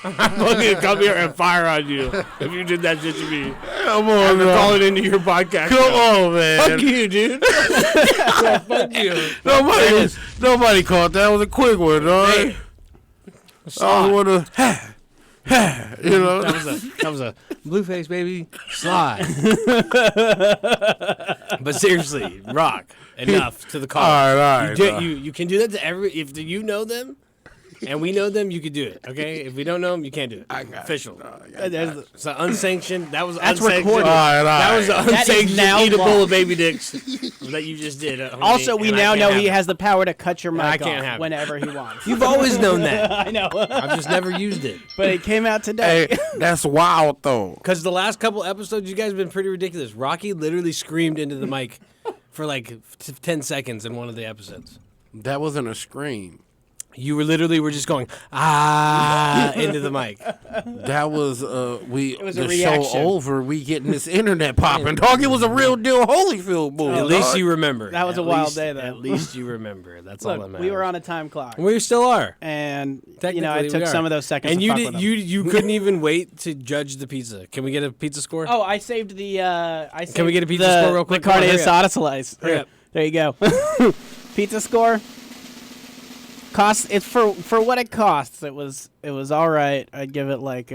I'm looking to come here and fire on you if you did that shit to me. Come on, I'm man. calling into your podcast. Come show. on, man. Fuck you, dude. Yeah, fuck you. Nobody caught that. It was a quick one, dog. Hey. I was want to, you know. That was a Blueface, baby. Slide. But seriously, rock. Enough to the call. All right, You can do that to every. If you know them, and we know them, you can do it. Okay. If we don't know them, you can't do it. Official. It's unsanctioned. That was That's unsanctioned. recorded. All right. That was an That is unsanctioned now eat a bowl law. of baby dicks that you just did. Homie, Also, we and I now can't know have he it. has the power to cut your mic I can't off have it. whenever he wants. You've always known that. I know. I've just never used it. But it came out today. Hey, that's wild, though. Because the last couple episodes, you guys have been pretty ridiculous. Rocky literally screamed into the mic for like 10 seconds in one of the episodes. That wasn't a scream. You were just going, into the mic. That was was a the show reaction. over. We getting this internet popping, dog. It was a real deal Holyfield bull. At least you remember. That was At a wild least- day, though. At least you remember. That's all that Look, matters. we were on a time clock. We still are. And, Technically, I we took are. some of those seconds And to you fuck did. with them. You couldn't even wait to judge the pizza. Can we get a pizza score? Oh, I saved the. Can we get a pizza score real quick? The Come on, carne hurry up. asada slice. Hurry up. There you go. Pizza score. Cost. It's for what it costs. It was all right. I'd give it like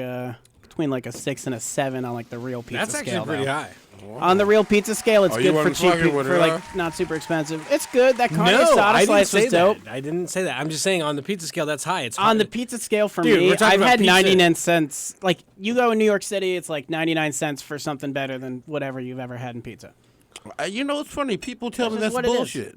between like a 6 and a 7 on like the real pizza That's scale. actually pretty though. high. On the real pizza scale, it's Oh, you good for wasn't cheap, fucking with for it, like huh? not super expensive. It's good. That carne No, asada I didn't slice say was dope. that. I didn't say that. I'm just saying on the pizza scale, that's high. It's On the high. pizza scale for Dude, me, we're talking I've about had pizza. 99 cents. Like, you go in New York City, it's like 99 cents for something better than whatever you've ever had in pizza. You know, it's funny. People tell me That's that's just what it is.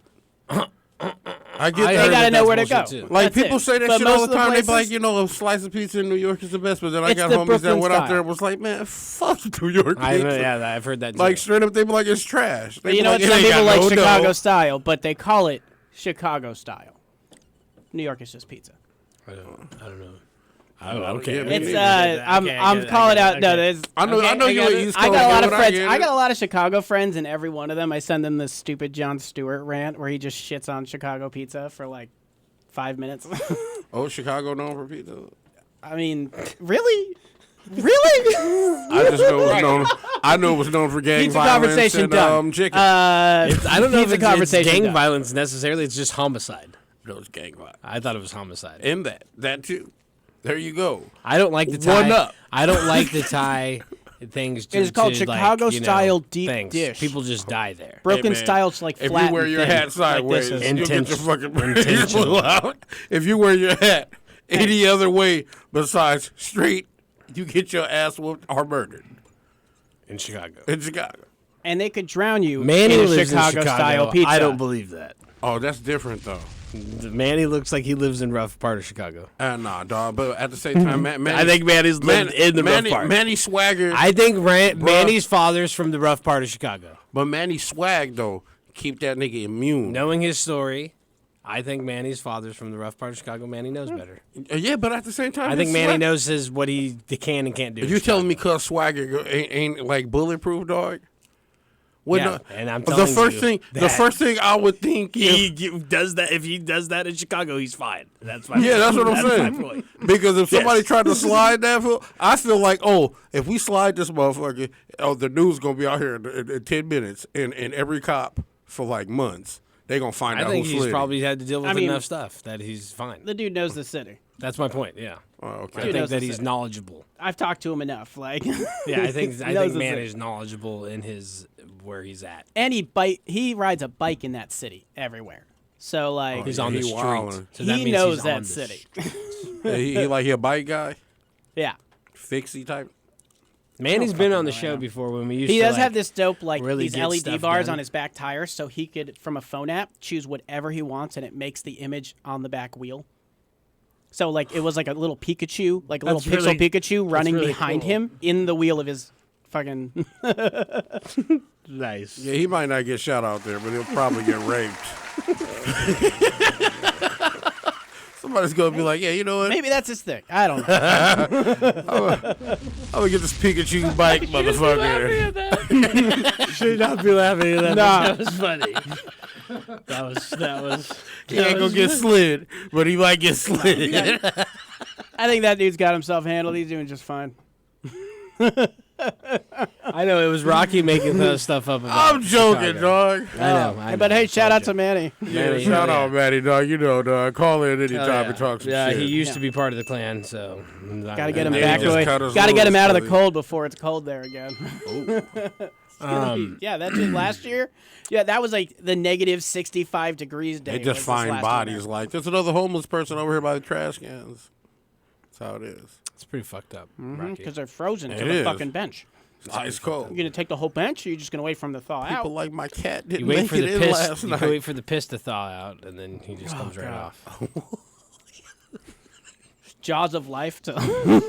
bullshit. I get I that. They gotta heard know where to that's go. bullshit, too. Like, That's people it. say that But shit all most the of the time. They be places- like, you know, a slice of pizza in New York is the best. But then I It's got the homies that Brooklyn went out there style. and was like, man, fuck New York I know, pizza. yeah, I've heard that too. Like, straight up, they be like, it's trash. They But be you know like, what? it Some ain't people got like no Chicago dough. style, but they call it Chicago style. New York is just pizza. I don't know. Oh, okay. yeah, me It's neither. I'm calling out. No, there's. I know Okay, you're I an get it. East I Coast got a lot dude, of friends. get I it. got a lot of Chicago friends, and every one of them, I send them this stupid Jon Stewart rant where he just shits on Chicago pizza for like 5 minutes. Oh, Chicago known for pizza. I mean, really? I just know it was known. I know it was known for gang Pizza violence conversation and done. chicken. I don't know if Pizza it's conversation gang done. violence necessarily. It's just homicide. No, it's gang violence. I thought it was homicide. And that too. There you go. I don't like the tie. One up. I don't like the tie things. To, It is called to, like, Chicago you know, style deep things. dish. People just die there. Broken man, style, it's like If flat you wear and your thin, hat like sideways, this is- you'll get your Intentional. fucking brains Intentional. blew out. If you wear your hat any other way besides straight, you get your ass whooped or murdered In Chicago. in Chicago. and they could drown you Manny in a lives Chicago in Chicago. style pizza. I don't believe that. Oh, that's different though. Manny looks like he lives in rough part of Chicago. Nah, dog. But at the same time, Manny, I think Manny's lived in the Manny, rough part. Manny Swagger. I think Manny's father's from the rough part of Chicago. But Manny Swag though, keep that nigga immune. Knowing his story, I think Manny's father's from the rough part of Chicago. Manny knows better. Yeah, but at the same time, I think his Manny swag- knows what he can and can't do. If in you telling me Chicago. cuz Swagger ain't like bulletproof, dog? When Yeah, and I'm the telling first you thing, the that first thing I would think, he if, does that. If he does that in Chicago, he's fine. That's my yeah, that's what I'm that's my saying. point. Because if somebody Yes. tried to slide that, I feel like, oh, if we slide this motherfucker, oh, the news gonna be out here in 10 minutes, and every cop for like months, they gonna find I out think who he's slid it. probably had to deal with I mean- enough stuff that he's fine. The dude knows the city. That's my point. Yeah, Oh, okay. I Dude think knows that the he's city. knowledgeable. I've talked to him enough. Like, Yeah, I think he I knows think the man city. is knowledgeable in his where he's at. And he rides a bike in that city everywhere. So like, He's on he the street. wildin'. So that he means knows he's that on the city. he a bike guy, Yeah, fixie type. Manny's been on the show before when we used he to does like, have this dope like really these get LED stuff bars done. on his back tire, so he could from a phone app choose whatever he wants, and it makes the image on the back wheel. So like it was like a little Pikachu, like a little That's pixel really- Pikachu running really behind cool. him in the wheel of his fucking. Nice. Yeah, he might not get shot out there, but he'll probably get raped. Somebody's gonna be like, yeah, you know what? Maybe that's his thing. I don't know. I'm gonna get this Pikachu bike, motherfucker. Should not be laughing at that. Nah. That was funny. That was. He ain't gonna get slid, but he might get slid. I think that dude's got himself handled. He's doing just fine. I know it was Rocky making those stuff up. About I'm joking, Chicago. dog. I know. But hey, shout out to to Manny. Yeah, Manny, shout hell out, Matty, dog. You know, dog. Call in anytime and talk some Yeah, shit. he used Yeah. to be part of the clan, so Gotta get him then he back just away. cut us Gotta get him loose, out of the buddy. cold before it's cold there again. Yeah, that's it. Last year, yeah, that was like the negative 65 degrees day. They was just this find last bodies event. like there's another homeless person over here by the trash cans. That's how it is. It's pretty fucked up. Rocky. Because they're frozen It to the is. fucking bench. It's ice cold. You're gonna take the whole bench, or you're just gonna wait for him to thaw People out? like my cat didn't You wait make for it the in piss. last You night. wait for the piss to thaw out, and then he just comes right God. off. Jaws of life to.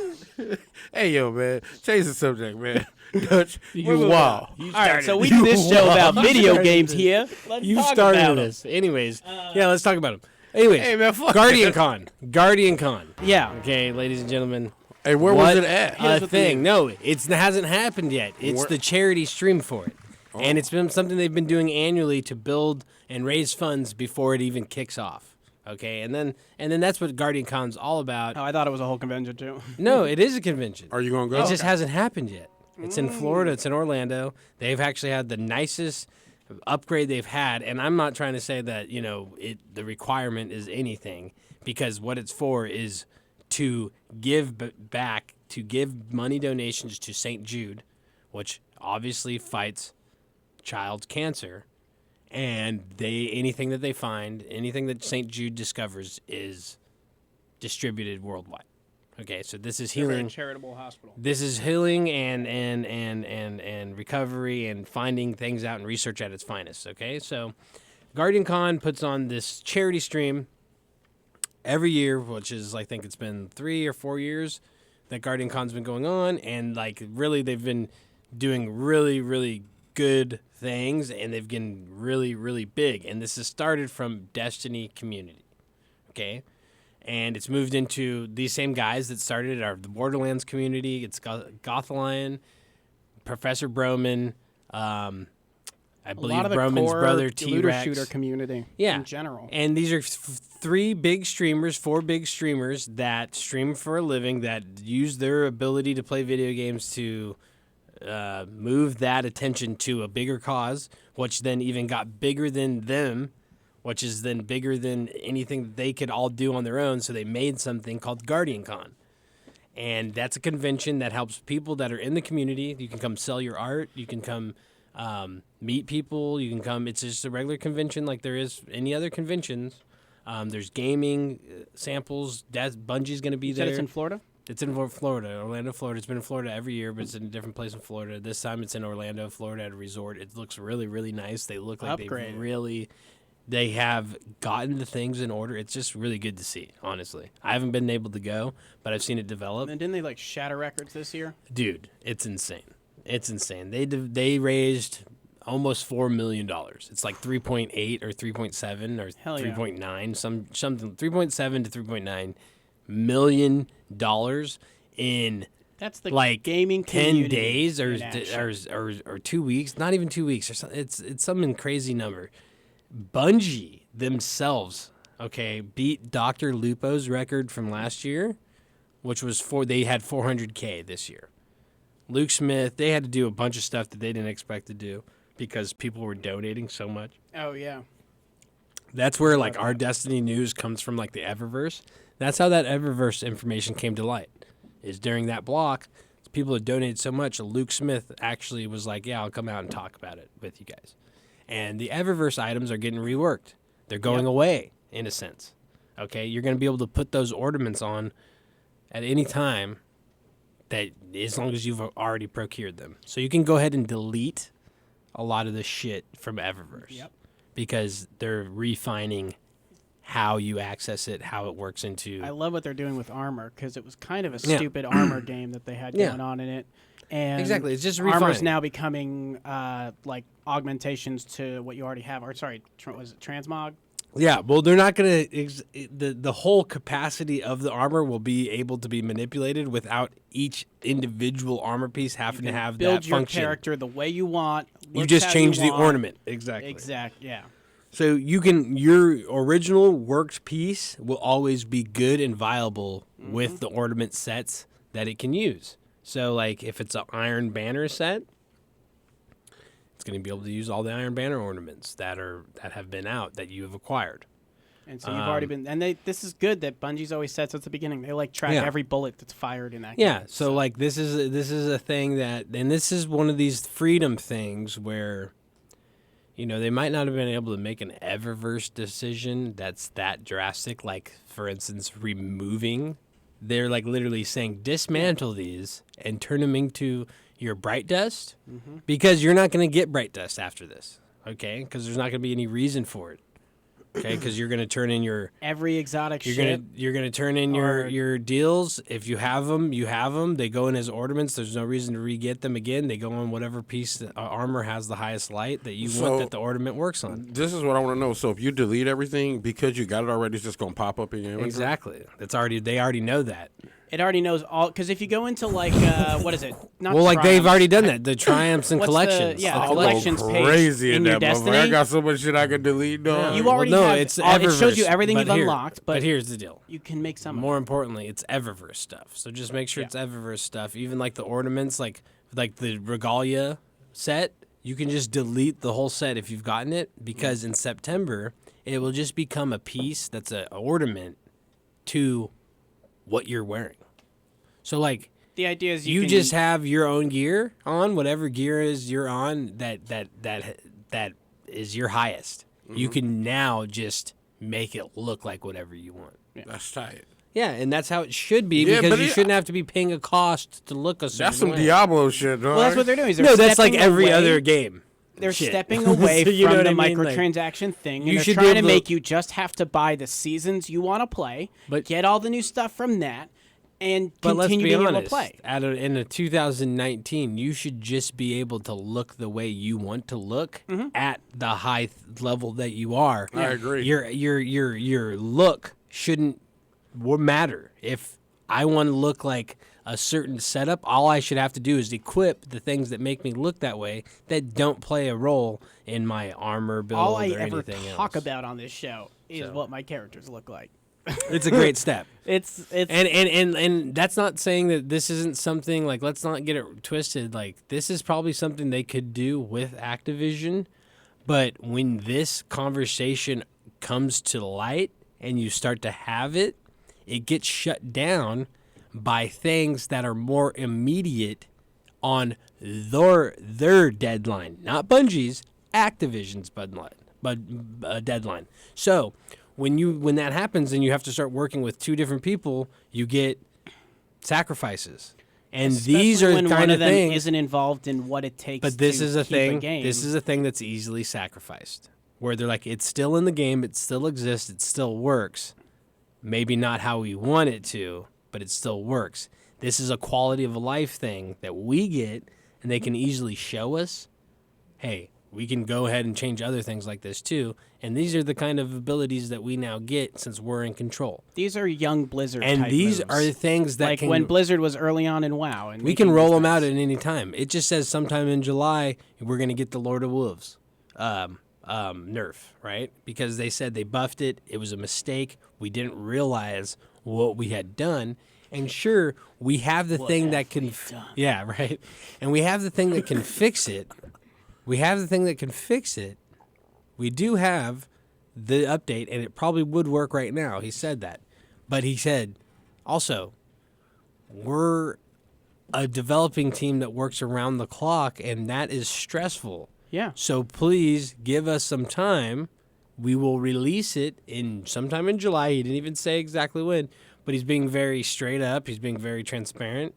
Hey, yo, man. Change the subject, man. Dutch, you moving wow. on. All right, so we do this show about video games here. Let's You talk started about this. Anyways, yeah, let's talk about him. Anyways, Hey, man, fuck Guardian it. Con. Guardian Con. it. Yeah. Okay, ladies and gentlemen. Hey, where What was it at? A thing. No, it hasn't happened yet. It's Where- the charity stream for it. Oh. And it's been something they've been doing annually to build and raise funds before it even kicks off. Okay, and then that's what Guardian Con's all about. Oh, I thought it was a whole convention too. No, it is a convention. Are you going to go? It just hasn't happened yet. It's in Florida. It's in Orlando. They've actually had the nicest upgrade they've had, and I'm not trying to say that the requirement is anything, because what it's for is to give back, to give money donations to St. Jude, which obviously fights child cancer, and anything that they find, anything that St. Jude discovers is distributed worldwide. Okay, so this is They're a very healing. charitable hospital. This is healing and recovery and finding things out and research at its finest. Okay, so Guardian Con puts on this charity stream every year, which is, I think it's been 3 or 4 years that Guardian Con's been going on, and like really they've been doing really, really good things, and they've been really, really big. And this has started from Destiny community. Okay. And it's moved into these same guys that started the Borderlands community. It's Gothalion, Professor Broman, I believe A lot of the Broman's core brother looter T-Rex. shooter community in general. And these are 4 big streamers that stream for a living, that use their ability to play video games to move that attention to a bigger cause, which then even got bigger than them, which is then bigger than anything that they could all do on their own. So they made something called Guardian Con. And that's a convention that helps people that are in the community. You can come sell your art. You can come meet people. You can come. It's just a regular convention like there is any other conventions. There's gaming samples. Bungie's going to be You there. said it's in Florida? It's in Florida, Orlando, Florida. It's been in Florida every year, but it's in a different place in Florida. This time it's in Orlando, Florida, at a resort. It looks really, really nice. They look like they have gotten the things in order. It's just really good to see, honestly. I haven't been able to go, but I've seen it develop. And didn't they like shatter records this year? Dude, it's insane. It's insane. They raised almost $4 million. It's like 3.8 or 3.7 or Hell yeah. 3.9, something 3.7 to 3.9 million dollars in That's the like gaming 10 community days in action. or 2 weeks, not even 2 weeks or something. It's some crazy number. Bungie themselves, okay, beat Dr. Lupo's record from last year, which was they had 400K this year. Luke Smith, they had to do a bunch of stuff that they didn't expect to do because people were donating so much. Oh yeah. That's where like our Destiny news comes from, like the Eververse. That's how that Eververse information came to light. Is during that block, people had donated so much. Luke Smith actually was like, "Yeah, I'll come out and talk about it with you guys." And the Eververse items are getting reworked. They're going away in a sense. Okay, you're going to be able to put those ornaments on at any time, that as long as you've already procured them. So you can go ahead and delete a lot of the shit from Eververse. Yep. Because they're refining how you access it, how it works into. I love what they're doing with armor because it was kind of a stupid armor game that they had going on in it. And exactly, it's just armor's refining. now becoming like augmentations to what you already have. Or sorry, was it transmog? Yeah, well, they're not going to. The whole capacity of the armor will be able to be manipulated without each individual armor piece having to have Build that your function. character the way you want. You looks just how change you the want. ornament. Exactly. Yeah. So your original worked piece will always be good and viable with the ornament sets that it can use. So, like, if it's an Iron Banner set, it's going to be able to use all the Iron Banner ornaments that have been out that you have acquired. And so you've already been, and this is good that Bungie's always sets at the beginning. They like track Yeah. every bullet that's fired in that. Yeah. game. So like this is a thing that, and this is one of these freedom things where, you know, they might not have been able to make an Eververse decision that's that drastic. Like, for instance, removing. They're like literally saying dismantle these and turn them into your Bright Dust, because you're not going to get Bright Dust after this. Okay, because there's not going to be any reason for it. Okay, because you're going to turn in your every exotic you're ship. gonna turn in your deals. If you have them, you have them. They go in as ornaments. There's no reason to re-get them again. They go on whatever piece that armor has the highest light that you want that the ornament works on. This is what I want to know. So if you delete everything because you got it already, it's just gonna pop up in your inventory? Exactly. They already know that. It already knows all, because if you go into like what is it? Not Well, like they've Triumphs. already done that. The triumphs and What's collections. the The collections page crazy in in your that motherfucker. I Destiny. got so much shit I could delete. No. You already no, have it's all, it shows you Eververse, everything but you've here- unlocked, but here's the deal. you can make some. More importantly, it's Eververse stuff. So just make sure it's Eververse stuff. Even like the ornaments, like the Regalia set, you can just delete the whole set if you've gotten it, because in September it will just become a piece that's an ornament to what you're wearing. So like The idea is You can, just have your own gear on, whatever gear is you're on that is your highest. You can now just make it look like whatever you want. That's tight. Yeah, and that's how it should be Yeah, because but you it- shouldn't have to be paying a cost to look a certain That's some way. Diablo shit, dog. Well, that's what they're doing. Is they're No, that's like stepping every away- other game. They're Shit. stepping away So you know from what the I mean? Like, microtransaction thing, and you they're should be trying to able to- make you just have to buy the seasons you want to play, But- get all the new stuff from that, and But let's continue be being able honest. to play. In a 2019, you should just be able to look the way you want to look at the high level that you are. I agree. Your look shouldn't matter. If I want to look like a certain setup, all I should have to do is equip the things that make me look that way that don't play a role in my armor build All I or ever anything talk else. about on this show is what my characters look like. It's a great step. It's And that's not saying that this isn't something like, let's not get it twisted. Like, this is probably something they could do with Activision, but when this conversation comes to light and you start to have it, it gets shut down by things that are more immediate on their deadline, not Bungie's, Activision's deadline. So when that happens and you have to start working with two different people, you get sacrifices. And these are when the one kind of of them things. isn't involved in what it takes. But this to is a keep thing. game. This is a thing that's easily sacrificed. Where they're like, it's still in the game, it still exists, it still works. Maybe not how we want it to, but it still works. This is a quality of life thing that we get, and they can easily show us, hey, we can go ahead and change other things like this too. And these are the kind of abilities that we now get since we're in control. These are young Blizzard And type these moves. are the things that like can when Blizzard was early on in WoW, and we making can roll these them out things. at any time. It just says sometime in July we're going to get the Lord of Wolves nerf, right? Because they said they buffed it. It was a mistake. We didn't realize what we had done. And sure, we have the thing that can, yeah, right. And we have the thing that can fix it. We have the thing that can fix it. We do have the update, and it probably would work right now. He said that, but he said also, we're a developing team that works around the clock, and that is stressful. Yeah. So please give us some time. We will release it in sometime in July. He didn't even say exactly when, but he's being very straight up. He's being very transparent,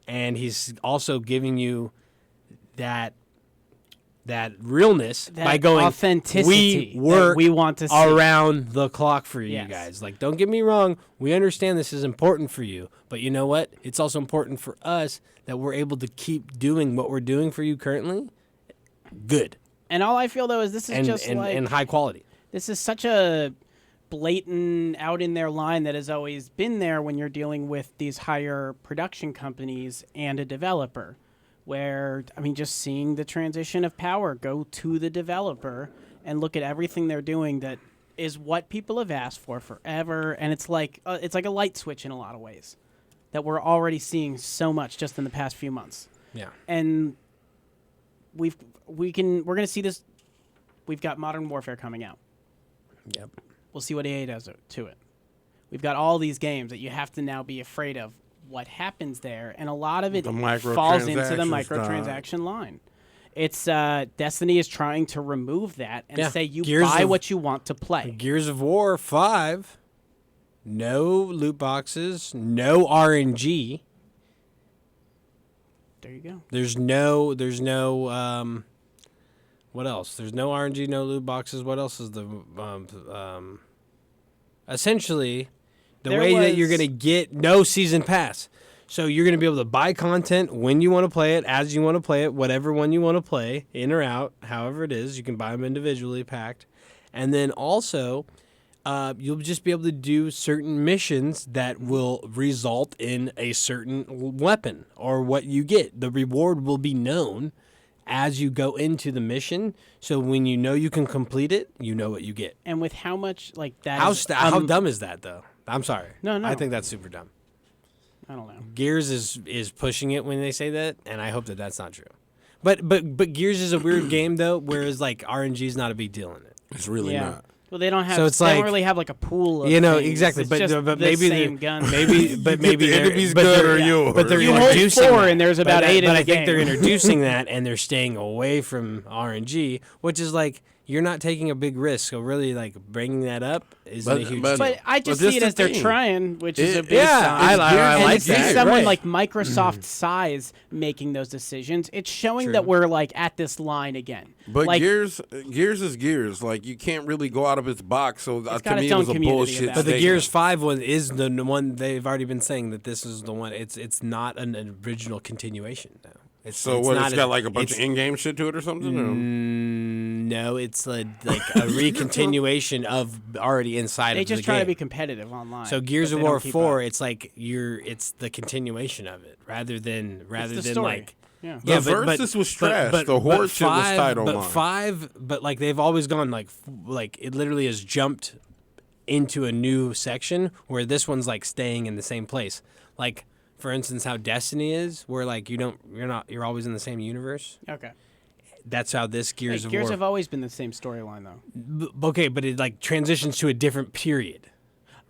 and he's also giving you that realness That by going authenticity We work that we want to see. around the clock for you Yes. guys. Like, don't get me wrong. We understand this is important for you, but you know what? It's also important for us that we're able to keep doing what we're doing for you currently. Good And all I feel though is this is just like and high quality. this is such a blatant out in their line that has always been there when you're dealing with these higher production companies and a developer. Where, I mean, just seeing the transition of power go to the developer and look at everything they're doing that is what people have asked for forever. And it's like a light switch in a lot of ways that we're already seeing so much just in the past few months. Yeah. And we're going to see this. We've got Modern Warfare coming out. Yep. We'll see what EA does to it. We've got all these games that you have to now be afraid of what happens there, and a lot of it falls into the microtransactions, microtransaction line. It's Destiny is trying to remove that and Yeah. say you Gears buy of- what you want to play. Gears of War 5, no loot boxes, no RNG. There you go. There's no what else? There's no RNG, no loot boxes. What else is the essentially the There way that you're was- going to get no season pass. So you're going to be able to buy content when you want to play it, as you want to play it, whatever one you want to play, in or out, however it is. You can buy them individually packed. And then also, you'll just be able to do certain missions that will result in a certain weapon or what you get. The reward will be known as you go into the mission. So when you know you can complete it, you know what you get. And with how much like that, How is, how dumb is that, though? I'm sorry. No. I think that's super dumb. I don't know. Gears is pushing it when they say that, and I hope that that's not true. But Gears is a weird game though, whereas like RNG is not a big deal in it. It's really Yeah. not. Well, they don't have. So it's they like- don't really have like a pool. Of You know, things. exactly, It's but just but the maybe same they're- gun. maybe the they're- enemy's but good they're- or yours. But they're You hold introducing 4 that. and there's about but, 8 in But the I think they're game. introducing that, and they're staying away from RNG, which is like you're not taking a big risk. So really, like bringing that up isn't a huge deal. But I just But see it this as the they're thing. trying, which is a It- big yeah, sign. I and like to see that, someone right. like Microsoft size making those decisions, it's showing that we're like at this line again. But like, Gears is Gears. Like you can't really go out of its box. So to got me, its it own was a community bullshit. about But the it. Gears 5 one is the one they've already been saying that this is the one. It's not an original continuation though. So it's what? not It's got like a bunch of in-game shit to it or something. Or? No, it's like a recontinuation of already inside they of the just try to game. be competitive online. So Gears but of they don't War keep 4, up. it's like it's the continuation of it rather than the story. like Yeah. The Versus was trash. The Horde shit was tight but online. 5, but like they've always gone like it literally has jumped into a new section where this one's like staying in the same place. Like for instance, how Destiny is, where like you're always in the same universe. Okay. That's how this Gears of Gears War. have always been the same storyline though. Okay, but it like transitions to a different period.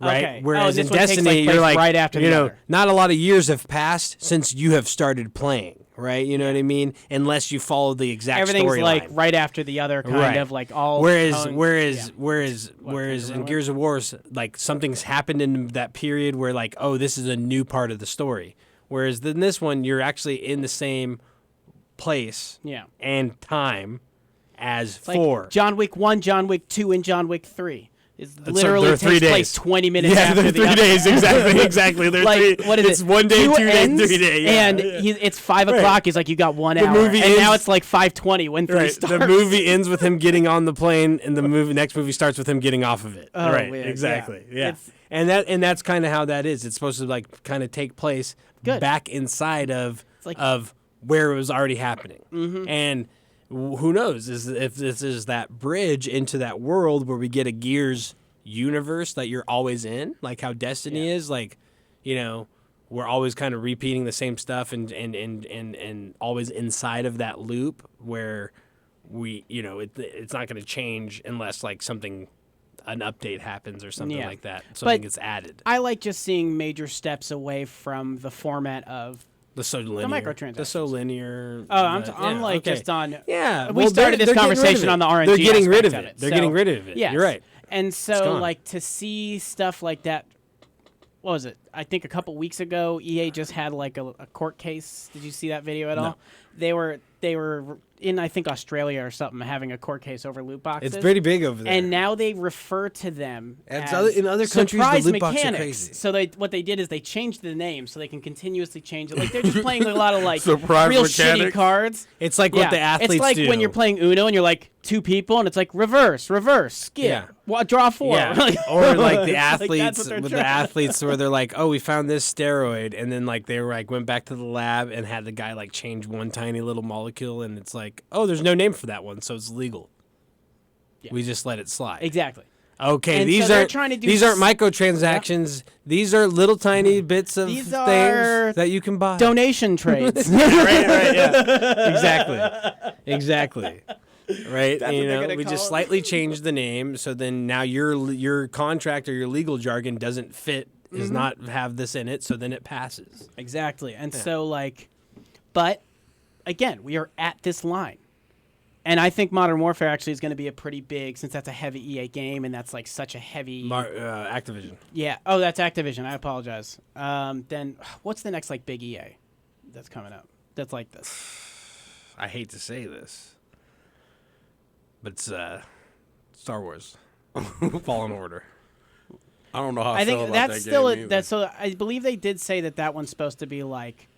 Right. Okay. Whereas this in one takes, Destiny, place you're like, right after you the know, other. not a lot of years have passed since you have started playing, right? You know what I mean? Unless you follow the exact Everything's storyline. like right after the other, kind Right. of like all. Whereas tongue- whereas yeah. whereas What, whereas can you in remember? Gears of War, like something's happened in that period where like, oh, this is a new part of the story. Whereas in this one, you're actually in the same place Yeah. and time as Like 4. John Wick 1, John Wick 2, and John Wick 3. It So literally they're 3 takes days. place 20 minutes Yeah, after they're the 3 other. days exactly. They're Like, 3. what is it's it? 1 day, 2 days, ends, 3 days. Yeah, and yeah. it's 5 o'clock. He's like, you got 1 The hour. movie And now ends- it's like 5:20 when 3 Right. starts. The movie ends with him getting on the plane, and the next movie starts with him getting off of it. Oh, right. weird. Exactly. Yeah. Yeah. It's- And that's kind of how that is. It's supposed to like kind of take place Good. back inside of like- of where it was already happening. Mm-hmm. And who knows if this is that bridge into that world where we get a Gears universe that you're always in, like how Destiny is. Like, you know, we're always kind of repeating the same stuff and always inside of that loop where we, you know, it's not going to change unless like an update happens or something Yeah. like that. Something But gets added. I like just seeing major steps away from the format of. The so linear. microtransactions. The so linear. Oh, I'm like okay. just on. Yeah, we well, started this they're getting rid of conversation it. on the RNG. They're getting rid of aspect it. They're getting rid of it. Yes. You're right. And so, gone. like, to see stuff like that. What was it? I think a couple weeks ago, EA just had like a court case. Did you see that video at all? They were in, I think, Australia or something, having a court case over loot boxes. It's pretty big over there. And now they refer to them And as in other countries, the surprise loot boxes are mechanics. crazy. So what they did is they changed the name so they can continuously change it. Like they're just playing a lot of like Surprise real shitty mechanics? cards. It's like what the athletes It's like do. when you're playing Uno and you're like 2 people and it's like reverse, skip, Yeah. draw 4. Yeah. Like- Or like the that's athletes what they're with the trying. athletes where they're like, oh, we found this steroid, and then like they were like went back to the lab and had the guy like change one tiny little molecule, and it's like, oh, there's no name for that one, so it's legal. We just let it slide. Exactly. Okay, And these so they're aren't trying to do these aren't microtransactions. These are little tiny bits of These things are that you can buy. Donation trades. right, yeah. Exactly. Right, That's you what they're know, gonna we call just it. slightly changed the name, so then now your contract or your legal jargon doesn't fit, does Mm-hmm. not have this in it, so then it passes. Exactly. And so, like, but again, we are at this line. And I think Modern Warfare actually is going to be a pretty big, since that's a heavy EA game and that's like such a heavy. Activision. Yeah. Oh, that's Activision. I apologize. Then what's the next like big EA that's coming up? That's like this. I hate to say this, but it's Star Wars, Fallen Order. I don't know how I feel think about that's that still game either. that's so. I believe they did say that one's supposed to be like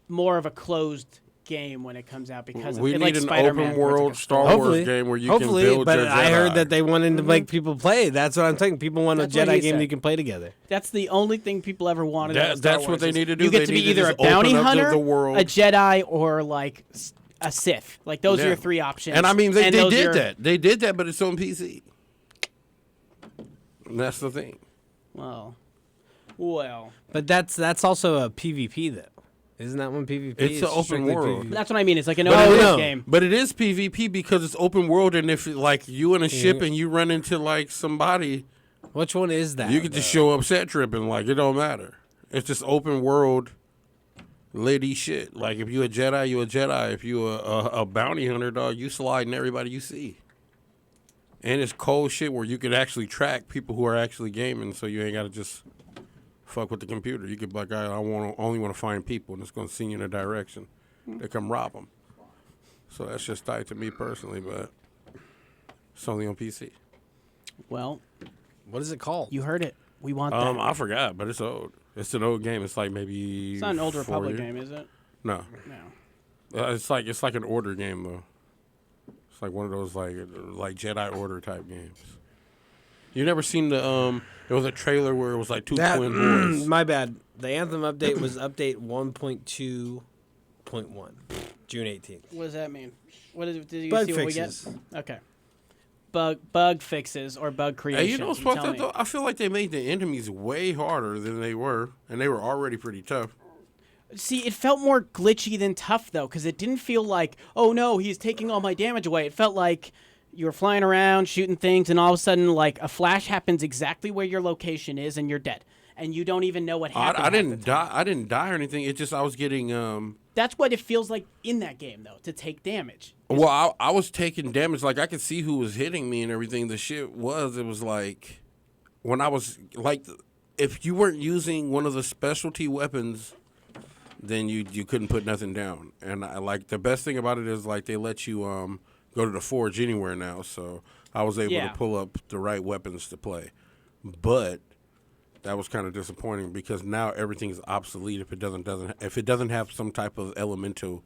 more of a closed game when it comes out because we it, need like an Spider-Man, open where it's like world a Star story. Wars game where you Hopefully, can build but your I heard Jedi. that they wanted to make people play. That's what I'm saying. People want a That's what Jedi he game said. you can play together. That's the only thing people ever wanted. out of Star That's what Wars they is need to do. You get They to be need to either a just open bounty up the hunter, world. a Jedi, or like a Sith. Like those are Yeah. your 3 options. And I mean, they those did are- that. They did that, but it's on PC. And that's the thing. Well, But that's also a PvP though. Isn't that one PvP? It's an open strictly world. PvP. That's what I mean. It's like an But open it world is- game. But it is PvP because it's open world, and if like you in a ship and you run into like somebody, Which one is that? you could just show up set tripping. Like it don't matter. It's just open world, lady shit. Like if you a Jedi, you a Jedi. If you a bounty hunter, dog, you sliding everybody you see. And it's cold shit where you could actually track people who are actually gaming, so you ain't gotta just fuck with the computer. You could be like, I only want to find people, and it's gonna send you in a direction to come rob them. So that's just tight to me personally, but it's only on PC. Well, What is it called? you heard it. We want that. I forgot, but it's old. It's an old game. It's like maybe It's not an Old 4 Republic years. game, is it? No, No. it's like an Order game though. It's like one of those like Jedi Order type games. You never seen the there was a trailer where it was like two twin boys. My bad. The Anthem update was update 1.2.1, June 18th. What does that mean? What is? Did you Bug see fixes. what we get? Okay. Bug fixes or bug creation. Hey, you know what's fucked tell up me. though? I feel like they made the enemies way harder than they were, and they were already pretty tough. See, it felt more glitchy than tough though, because it didn't feel like, oh no, he's taking all my damage away. It felt like you were flying around shooting things, and all of a sudden, like a flash happens exactly where your location is, and you're dead, and you don't even know what happened. I half the didn't time. die. I didn't die or anything. It just I was getting That's what it feels like in that game though, to take damage. Well, I was taking damage. Like I could see who was hitting me and everything. The shit it was like when I was like, if you weren't using one of the specialty weapons, then you couldn't put nothing down. And I like the best thing about it is like they let you go to the forge anywhere now. So I was able Yeah. to pull up the right weapons to play, but that was kind of disappointing because now everything's obsolete if it doesn't have some type of elemental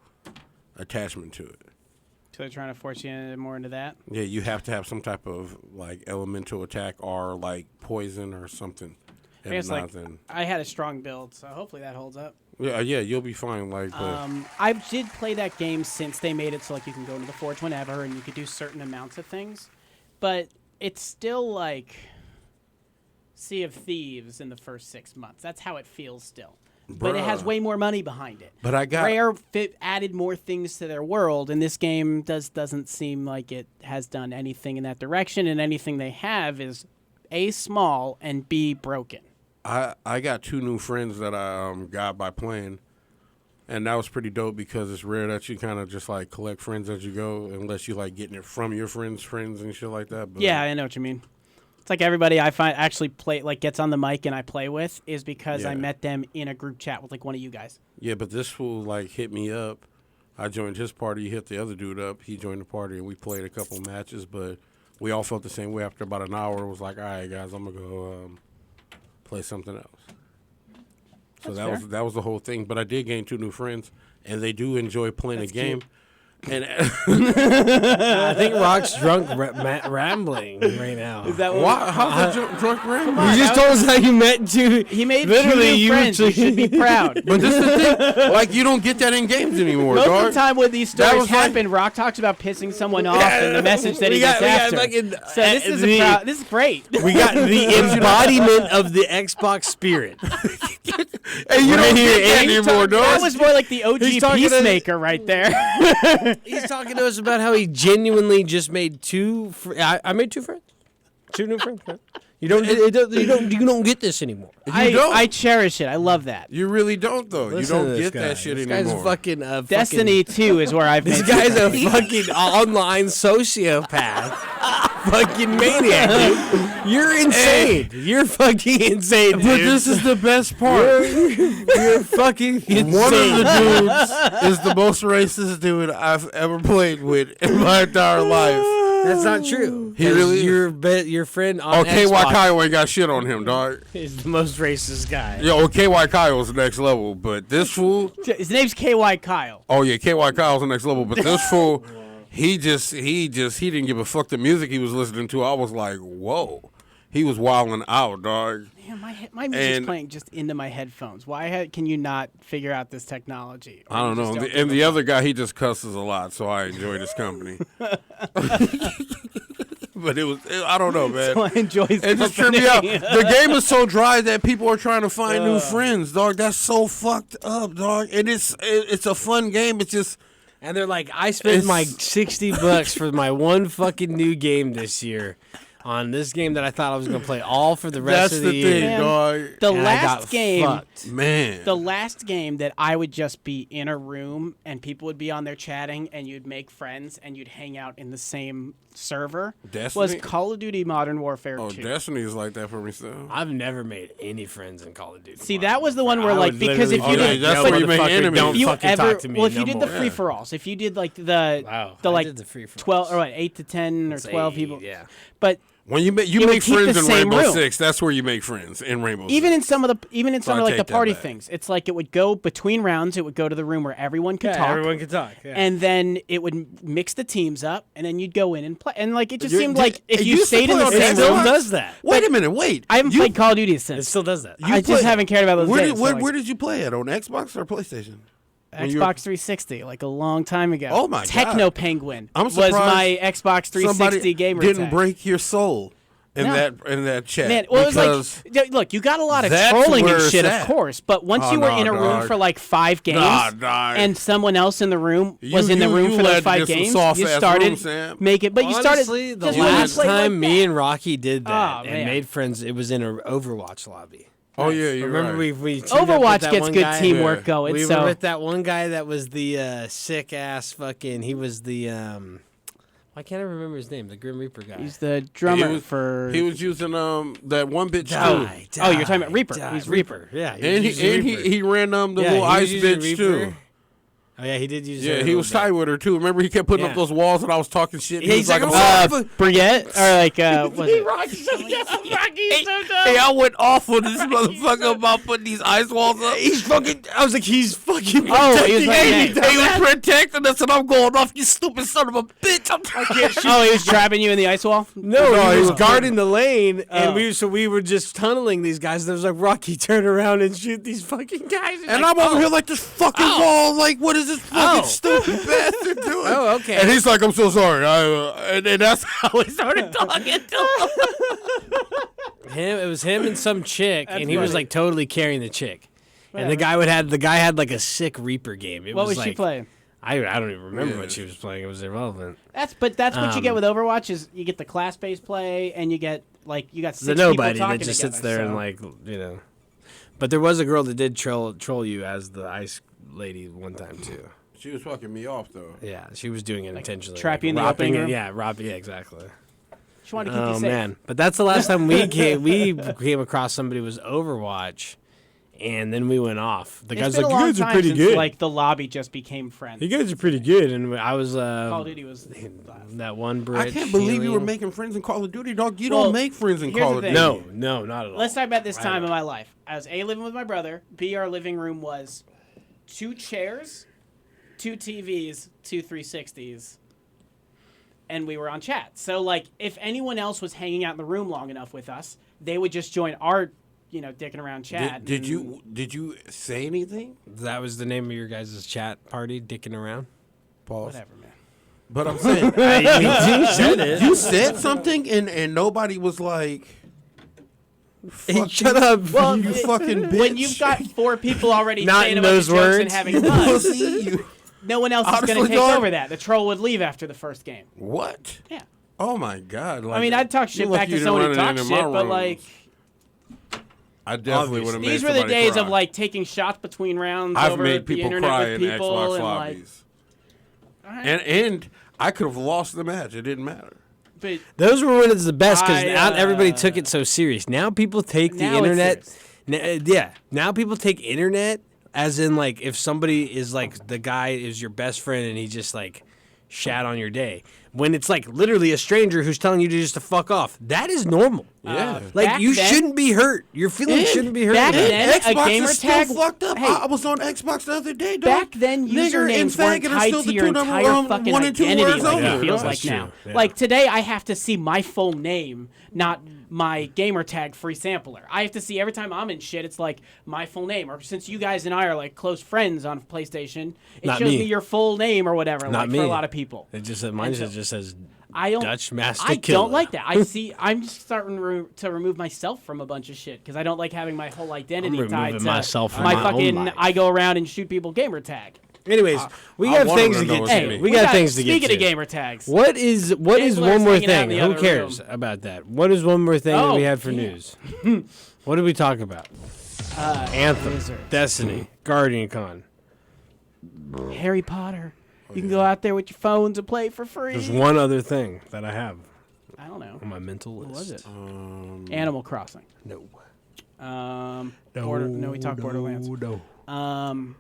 attachment to it. So they're trying to force you more into that. Yeah, you have to have some type of like elemental attack or like poison or something. I guess If like not, then I had a strong build, so hopefully that holds up. yeah, you'll be fine. Like, but I did play that game since they made it so like you can go into the forge whenever and you could do certain amounts of things, but it's still like Sea of Thieves in the first 6 months. That's how it feels still. But it has Bruh. way more money behind it. But I got- Rare added more things to their world, and this game doesn't seem like it has done anything in that direction. And anything they have is A, small, and B, broken. I got 2 new friends that I got by playing, and that was pretty dope because it's rare that you kind of just like collect friends as you go, unless you like getting it from your friends' and shit like that. But Yeah, I know what you mean. It's like everybody I find actually play like gets on the mic and I play with is because I Yeah. met them in a group chat with like one of you guys. yeah, but this fool like hit me up. I joined his party. He hit the other dude up. He joined the party, and we played a couple matches. But we all felt the same way after about an hour. It was like, all right, guys, I'm gonna go play something else. So that was the whole thing. But I did gain 2 new friends, and they do enjoy playing That's a game. And I think Rock's drunk rambling right now. Is that why? How's that drunk rambling? You just told us how you met two. He made literally 2 new you friends. You should be proud. But this is the thing. Like you don't get that in games anymore, Most dog. of the time when these That stories was like- happen, Rock talks about pissing someone off and the message that he gets after. So this is great. We got the embodiment of the Xbox spirit. Hey, you don't here, get that and he anymore, dog. That was more like the OG He's talking to- Peacemaker right there. He's talking to us about how he genuinely just made 2. I made 2 friends, 2 new friends. Man. You don't get this anymore. don't. I cherish it. I love that. You really don't, though. Listen you to don't this get guy. that shit this anymore. Guy's fucking Destiny 2 is where I've This made guy's a friends. fucking online sociopath. Fucking maniac, dude. You're insane. You're fucking insane, dude. But this is the best part. You're fucking insane. One of the dudes is the most racist dude I've ever played with in my entire life. That's not true. He really is. your friend on KY Xbox Kyle ain't got shit on him, dog. is the most racist guy. Yo, KY Kyle's the next level, but this fool, His name's KY Kyle. oh yeah, KY Kyle's the next level, but this fool, he didn't give a fuck the music he was listening to. I was like, whoa. He was wilding out, dog. Man, my music's And- playing just into my headphones. Why can you not figure out this technology? Or I don't you just know. give And a the fuck? other guy, he just cusses a lot, so I enjoyed his company. But I don't know, man. So I enjoy It just tripped me out. The game is so dry that people are trying to find new friends, dog. That's so fucked up, dog. And it's a fun game. It's just And they're like, I spent my $60 for my one fucking new game this year on this game that I thought I was going to play all for the rest of the year. thing, Man, dog. The And I got last game, fucked. Man. the last game that I would just be in a room and people would be on there chatting and you'd make friends and you'd hang out in the same server Destiny? was Call of Duty Modern Warfare Oh, 2. Destiny is like that for me still. I've never made any friends in Call of Duty. See, that was the one where, I like, would because if literally you be did, like, that's "No, where you make motherfucker, enemies." don't if you fucking ever, talk to me well, if you no did the more." free for alls, if you did like Wow, the I like did the free-for-alls. 12 or what, 8 to 10 or It's 12 eight, people, yeah. but When you make would friends keep the in same Rainbow room. Six, that's where you make friends in Rainbow even in Six. some of I like the take that party back. things, it's like it would go between rounds. It would go to the room where everyone could Yeah, talk. everyone could talk. Yeah. And then it would mix the teams up, and then you'd go in and play. And like it just You- seemed did- like if it you used to stayed in play the on it same still room, does that. Wait a minute, wait. I haven't You- played Call of Duty It since. still does that. I just haven't cared about those Where games. did, so, where, like, where did you play it? On Xbox or PlayStation? When you were- Xbox 360, like a long time ago. Oh my God. Techno Penguin I'm was surprised my Xbox 360 Somebody gamer didn't tag. break your soul in No. that chat. Man, well, it because was like, look, you got a lot of that's trolling and where it's shit, of at. course. But once Oh, you were nah, in a room dog. for like 5 games, Nah. and someone else in the room was You- in the you- room you for led those to 5 get some games, soft you ass started rooms, Sam. make it. But you started Honestly, the just when you last played like time me that. and Rocky did that Oh, and man. made friends, it was in an Overwatch lobby. Oh yeah, you're Remember right. we teamed up with Overwatch that gets one good guy? teamwork Yeah. going. We so were with that one guy that was the sick ass fucking. He was the why can't I remember his name? The Grim Reaper guy. he's the drummer He was- for. He was using that one bitch too. Die, Oh, you're talking about Reaper. die. He's Reaper. Yeah, And was using Reaper. he ran the Yeah, little he was ice using bitch Reaper. too. Oh yeah, he did use. her Yeah, a he little was bit. tight with her too. Remember, he kept putting Yeah. up those walls, and I was talking shit. Yeah, he's like, "I'm "I'm sorry." Briette or like was it? Hey, I went off on this motherfucker about putting these ice walls up. He's fucking. I was like, he's fucking. Oh, he was like Hey, that. he was protecting us, and I'm going off. You stupid son of a bitch! I can't shoot. Oh, he was trapping you in the ice wall. No, No, he he was was guarding the lane, and Oh. we were just tunneling these guys. And it was like, Rocky, turn around and shoot these fucking guys. And I'm over here like this fucking wall. Like, what is this fucking Oh. stupid bastard doing? Oh, okay. And he's like, I'm so sorry. And that's how he started talking to him. It was him and some chick, and he was funny. like totally carrying the chick. And the Whatever. guy had like a sick Reaper game. It What was like, she playing? I don't even remember Yeah. what she was playing. It was irrelevant. That's what you get with Overwatch is you get the class-based play and you get like you got 6 The people nobody talking that just together, sits there and so- like But there was a girl that did troll you as the ice lady one time too. She was fucking me off, though. Yeah, she was doing it intentionally. trap you in the robbing opening it- room? Yeah, robbing. Yeah, exactly. She wanted to keep you Oh safe. man, but that's the last time we came across somebody who was Overwatch, and then we went off. The It's guys been like, a you long guys are time pretty since, good. like the lobby just became friends. You guys are pretty good, and I was Call of Duty was. that one Brit. I can't believe you were alien. making friends in Call of Duty, dog. You Well, don't make friends in here's Call the of thing. Duty. No, not at all. Let's talk about this Right time on. of my life. I was living with my brother. Our living room was 2 chairs, 2 TVs, 2 360s, and we were on chat. So like, if anyone else was hanging out in the room long enough with us, they would just join our, dicking around chat. Did and- you say anything? That was the name of your guys' chat party, dicking around. Pause. Whatever, man. But I'm saying, you said something, and nobody was like, Hey, shut up. Well, you fucking bitch. when you've got 4 people already Not saying in a bunch those of jokes and words. having fun, pussy, you. no one else is going to Honestly, take dog. over that. The troll would leave after the first game. What? Yeah. Oh my God! Like, I mean, I'd talk shit you back lucky to you someone who didn't run talks it shit, into my but like, rooms. I definitely would have made these were the somebody days cry. of like taking shots between rounds I've over made the people internet cry with in people, Xbox and lobbies, like, and I could have lost the match. It didn't matter. but Those were when it's the best because I, not everybody took it so serious. Now people take the Now it's internet. Yeah, now people take internet as in like if somebody is like the guy is your best friend and he just like shat on your day. When it's like literally a stranger who's telling you to just to fuck off, that is normal. Yeah. Like back you then- shouldn't be hurt. Your feelings And shouldn't be hurt. back with that. then- a Xbox gamer is still tag- fucked up. hey. I was on Xbox the other day, dog. back then Nigger and usernames weren't faggot are tied still to the your two number entire fucking 1 and 2 identity words like over. it feels That's like true, now. yeah. Like today, I have to see my full name, not my gamer tag free sampler. I have to see every time I'm in shit. It's like my full name, or since you guys and I are like close friends on PlayStation, it Not shows me. me your full name or whatever. Not like me. for a lot of people. It just mine And so- just says I don't. Dutch Master I Killer. don't like that. I'm just starting to remove myself from a bunch of shit because I don't like having my whole identity I'm tied removing to myself from my my own fucking. life. I go around and shoot people gamer tag. Anyways, we I got wanted things to to know get what's to. in it. We got things to get to. Speaking of gamer tags, What is Blur's one more hanging out thing? in the Who other cares room. about that? What is one more thing that we Oh, had for yeah. news? What did we talk about? Anthem, Blizzard. Destiny, Guardian Con. Harry Potter. You can go out there with your phones and play it for free. There's one other thing that I have I don't know. on my mental list. What was it? Animal Crossing. No. No, we talked Borderlands. No.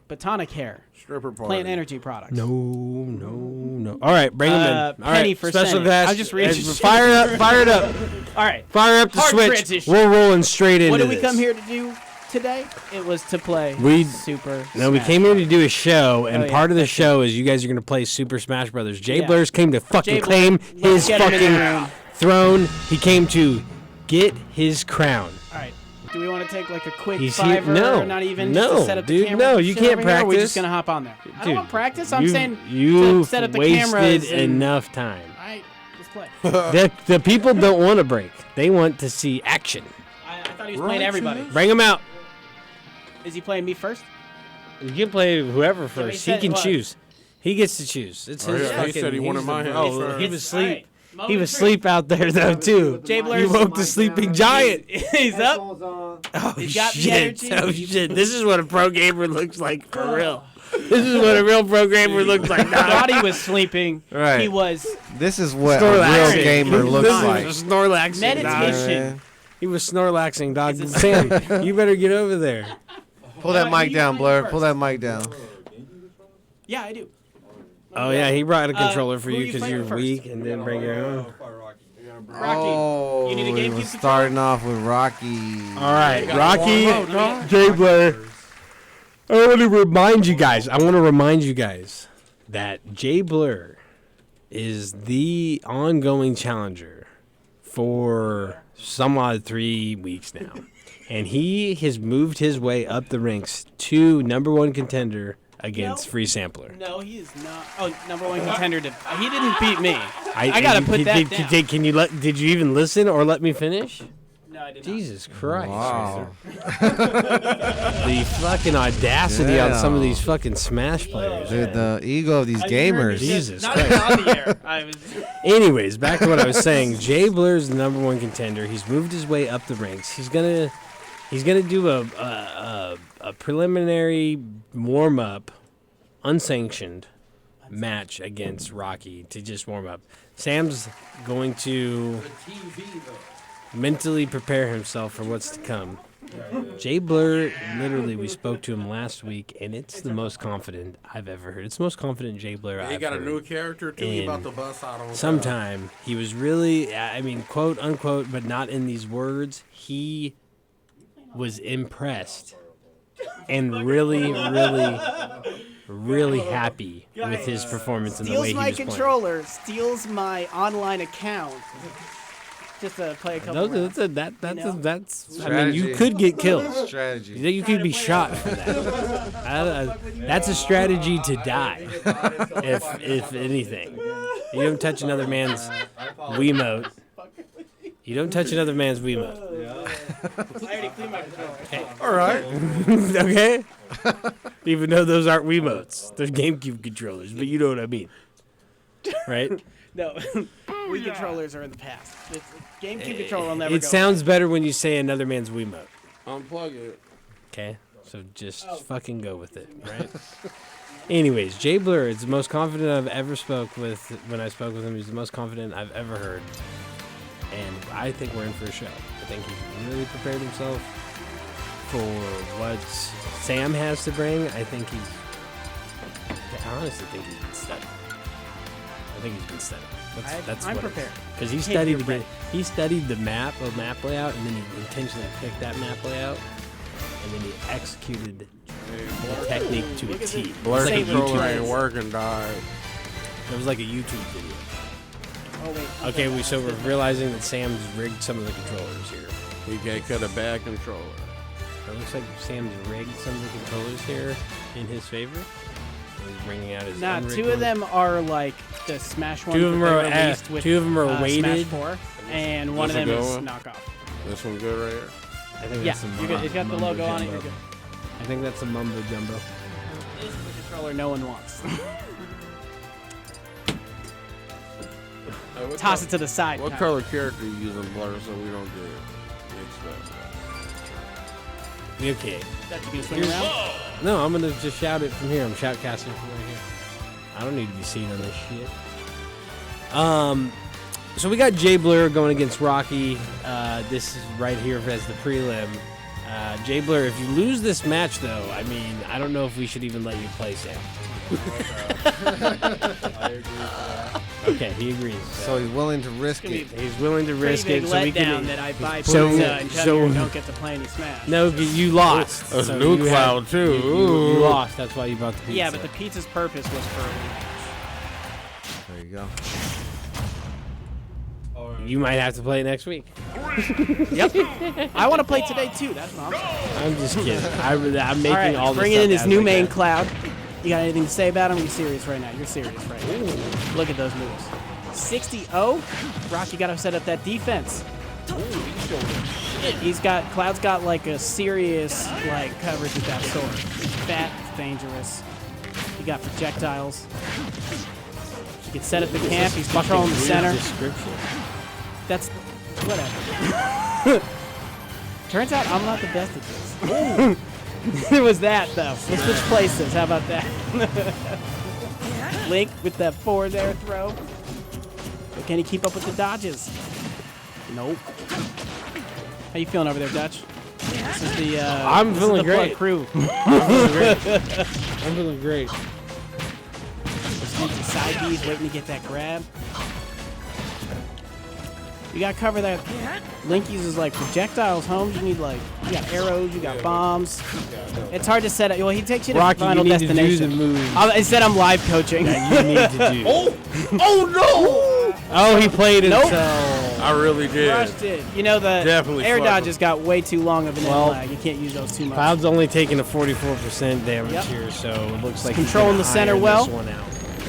Botanic Hair. Stripper party. Plant Energy Products. No. All right, bring them in. All Penny right, for special Senate. guest. I'll just read you- Fire it up. All right. Fire up the Hard switch. transition. We're rolling straight into What did we this. come here to do today? It was to play Super No, we Smash came here to do a show, and Oh, yeah, part of the that's show is you guys are going to play Super Smash Brothers. Jay Yeah. Blur's came to fucking Jay Blur, claim his let's get him in the fucking room. throne. He came to get his crown. All right. Do we want to take like a quick He's here- fiver? no. Not even No, just to set up dude, the camera. no, you shit can't over here, or We're practice. just gonna hop on there. I don't Dude, want practice. I'm saying you to set up the wasted cameras. And, enough time. all right, let's play. The people don't want a break. They want to see action. I thought he was playing everybody. Bring them out. Is he playing me first? You can play whoever first. He said can what? choose. He gets to choose. It's Oh, his yeah, he fucking. said he wanted he's my the- hand Oh, first. he was It's- asleep. all right, He moment was first. asleep out there though too. Jay He Blur's woke the sleeping giant. He's up. Oh He's got the shit! energy. Oh shit! This is what a pro gamer looks like for real. This is what a real pro gamer looks like. Thought he was sleeping. Right. He was This is what a Snorlaxing. real gamer looks This like. is Snorlaxing. meditation. dog. He was Snorlaxing, dog. Sam, you better get over there. Pull that Alright, mic you down, play Blur. first. Pull that mic down. Yeah, I do. Oh yeah, he brought a controller for who you you because playing you're first? weak and didn't bring your own. Rocky. Oh, You need a we GameCube were controller? starting off with Rocky. All right, Rocky, Jay Blur. I want to remind you guys that Jay Blur is the ongoing challenger for some odd 3 weeks now. And he has moved his way up the ranks to #1 contender against No. Free Sampler. No, he is not. Oh, #1 contender. He didn't beat me. I gotta put that down. Did you even listen or let me finish? No, I did not. Jesus Christ. Wow. The fucking audacity on some of Damn. these fucking Smash players. Dude, the ego of these I heard gamers. you said- Jesus not Christ. even on the air. I was. Anyways, back to what I was saying. Jay Blur's the #1 contender. He's moved his way up the ranks. He's gonna do a preliminary warm up, unsanctioned match against Rocky to just warm up. Sam's going to mentally prepare himself for what's to come. Jay Blur, literally, we spoke to him last week, and it's the most confident I've ever heard. It's the most confident Jay Blur He I've got a heard. new character too. He in about to bust out on Sometime he was really, I mean, quote unquote, but not in these words. He was impressed and really, really, really happy with his performance and the way Steals he my was playing. controller. Steals my online account. Just to play a couple. rounds. That's I mean, you Strategy. could get killed. Strategy. You could be shot for that. That's a strategy to die, if anything. You don't touch another man's Wiimote. You don't touch another man's Wiimote. I already cleaned my controller. All right. Okay? Even though those aren't Wiimotes. They're GameCube controllers, but you know what I mean. Right? No, Wii controllers are in the past. GameCube controller will never It go. sounds better when you say another man's Wiimote. Unplug it. Okay? So just fucking go with it, right? Anyways, Jay Blur is the most confident I've ever spoke with. When I spoke with him, he's the most confident I've ever heard. And I think we're in for a show. I think he's really prepared himself for what Sam has to bring. I honestly think he's been studying. I think he's been studying. That's I'm what prepared. Because he Can't studied be again. He studied the map layout, and then he intentionally picked that map layout, and then he executed the technique to a T. Blur Say controller what ain't you- working, dog. It was like a YouTube video. Oh wait. Okay, so we're realizing that Sam's rigged some of the controllers here. He got a bad controller. It looks like Sam's rigged some of the controllers here in his favor. He's bringing out his. Nah, unrigged two of one. them are like the Smash ones. Two of them that are they released with, two of them are Smash weighted. 4, and one of That's a them good is one. knockoff. This one good right here. I think Yeah, that's some. you're good. It's got the mumbo logo on it. jumbo. You're good. I think that's a mumbo jumbo. This is the controller no one wants. Toss it to the side. What Kyle. color character you using, Blur, so we don't get mixed up? Okay. That you can swing around. No, I'm gonna just shout it from here. I'm shoutcasting from right here. I don't need to be seen on this shit. So we got Jay Blur going against Rocky. This is right here as the prelim. Jay Blur, if you lose this match, though, I mean, I don't know if we should even let you play, Sam. Okay, he agrees. So he's willing to risk It's gonna it. be He's willing to pretty risk big it, so we letdown can. that I buy So- pizza and come so- here and don't get to play any Smash. No, you lost. That's So New you Cloud, had- too. You Ooh. lost. That's why you bought the pizza. Yeah, but the pizza's purpose was for a rematch. There you go. You might have to play it next week. Yep. I want to play today too. That's what I'm saying. I'm just kidding. I'm making All right, all this bringing up in his as new I main go. Cloud. You got anything to say about him? You're serious right now. You're serious right now. Look at those moves. 60-0. Rock, you got to set up that defense. Cloud's got like a serious like coverage with that sword. Fat, dangerous. You got projectiles. You can set up the camp. He's controlling the Weird center. description. That's whatever. Turns out I'm not the best at this. It was that though. Let's switch places. How about that? Link with that forward air throw. But can he keep up with the dodges? Nope. How you feeling over there, Dutch? This is the I'm this feeling is the Blood great. Crew. I'm feeling great. Just need the side B's waiting to get that grab. You gotta cover that. Link uses like projectiles, Holmes. You need like, you got arrows, you got bombs. It's hard to set up. Well, he takes you to Rocky, Final you need Destination. to do the move Instead, I'm live coaching. that you need to do. Oh no! Oh, he played Nope. himself. I really did. Crushed it. You know, the Definitely air fucked dodges got way too long of an Well, lag. You can't use those too much. Cloud's only taking a 44% damage Yep. here, so it looks like Controlling he's the gonna center iron well. This one out.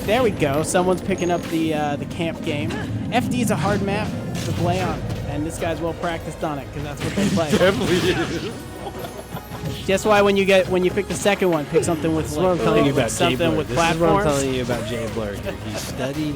There we go. Someone's picking up the camp game. FD is a hard map to play on, and this guy's well practiced on it because that's what they play. Definitely is. That's why when you pick the second one, pick something with This is what I'm telling you about Jay something Blur. with This is what I'm platforms. telling you about Jay Blur. He's studied,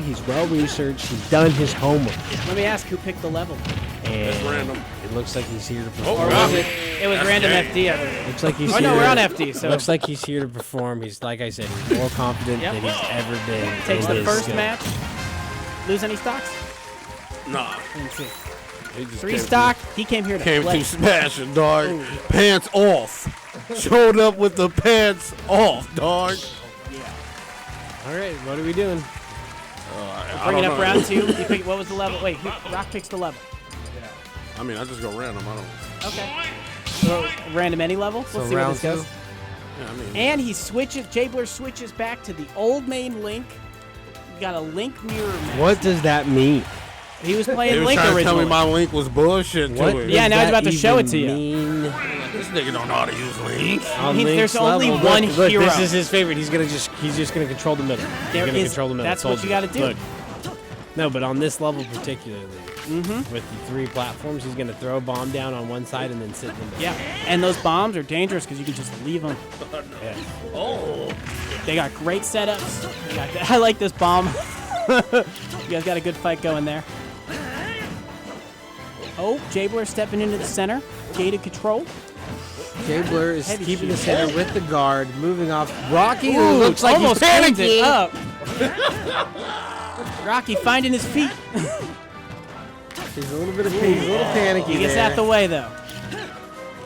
he's well researched, he's done his homework. Let me ask who picked the level. And random. it looks like he's here to Oh, perform. Or was wow. it was random gay. FD, I believe. Looks like he's Oh here. no, we're on FD, so Looks like he's here to perform. He's, like I said, he's more confident Yep. than he's ever been. takes in the his first skill. match. Lose any stocks? Nah. Let me see. He just 3 came stock. He came here to Came play. to smashing, dog. Pants off. Showed up with the pants off, dog. All right, what are we doing? Bringing up round 2. You pick, what was the level? Wait, Rock picks the level. I mean, I just go random. I don't. Okay. So, random any level. Let's see where round this goes. 2? Yeah, I mean. And he switches. Jay Blur switches back to the old main Link. You got a Link mirror match. What does that mean? He was He playing was Link trying to tell originally. me my link was bullshit What to it. Yeah, does now he's that about to show it even to you. mean? This nigga don't know how to use link. On There's Link's only level, one look, hero. This is his favorite. He's just gonna control the middle. There he's gonna is- control the middle. that's Told what you gotta do. Look. No, but on this level particularly, with the 3 platforms, he's gonna throw a bomb down on one side and then sit in the middle. Yeah, and those bombs are dangerous because you can just leave them. Yeah. They got great setups. I like this bomb. You guys got a good fight going there. Oh, Jay Blur stepping into the center. Gated control. Jay Blur is Heavy keeping the shield. center with the guard, moving off. Rocky Ooh, looks like he's almost cleaned it panicking. up. Rocky finding his feet. He's a little bit of he's a little panicky He gets there. out the way though.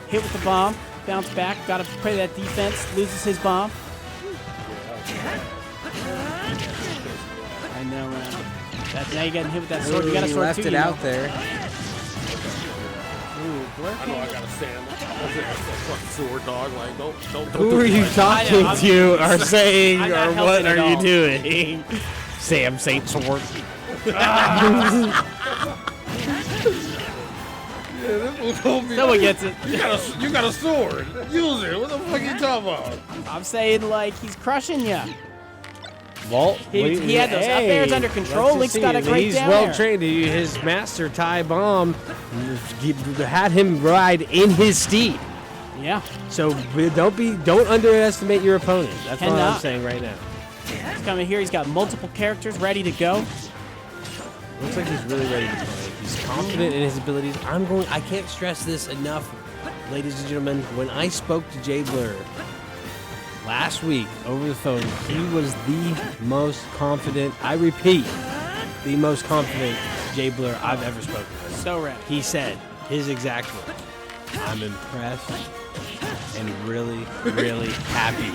Hit with the bomb. Bounce back. Got to play that defense. Loses his bomb. I know, man. Now you're getting hit with that sword. Ooh, You got a he sword left too. it you know. out there. I know I gotta stand. That's a fucking sword, dog. Like, don't Who do are it you like that. talking I'm- to or saying I'm not or helping what at are you all. doing? Sam Saint Sword. Yeah, this Someone gets it. You got a sword. Use it. What the fuck you talking about? I'm saying like he's crushing you. Vault. He had those up airs under control. Link's got a great He's down well air. trained. His master Ty Bomb had him ride in his steed. Yeah. So don't underestimate your opponent. That's what I'm Cannot. saying right now. He's coming here. He's got multiple characters ready to go. Looks like he's really ready to play. He's confident in his abilities. I can't stress this enough, ladies and gentlemen. When I spoke to Jay Blur last week over the phone, he was the most confident, I repeat, the most confident Jay Blur I've ever spoken with. So ready. He said his exact words, I'm impressed and really, really happy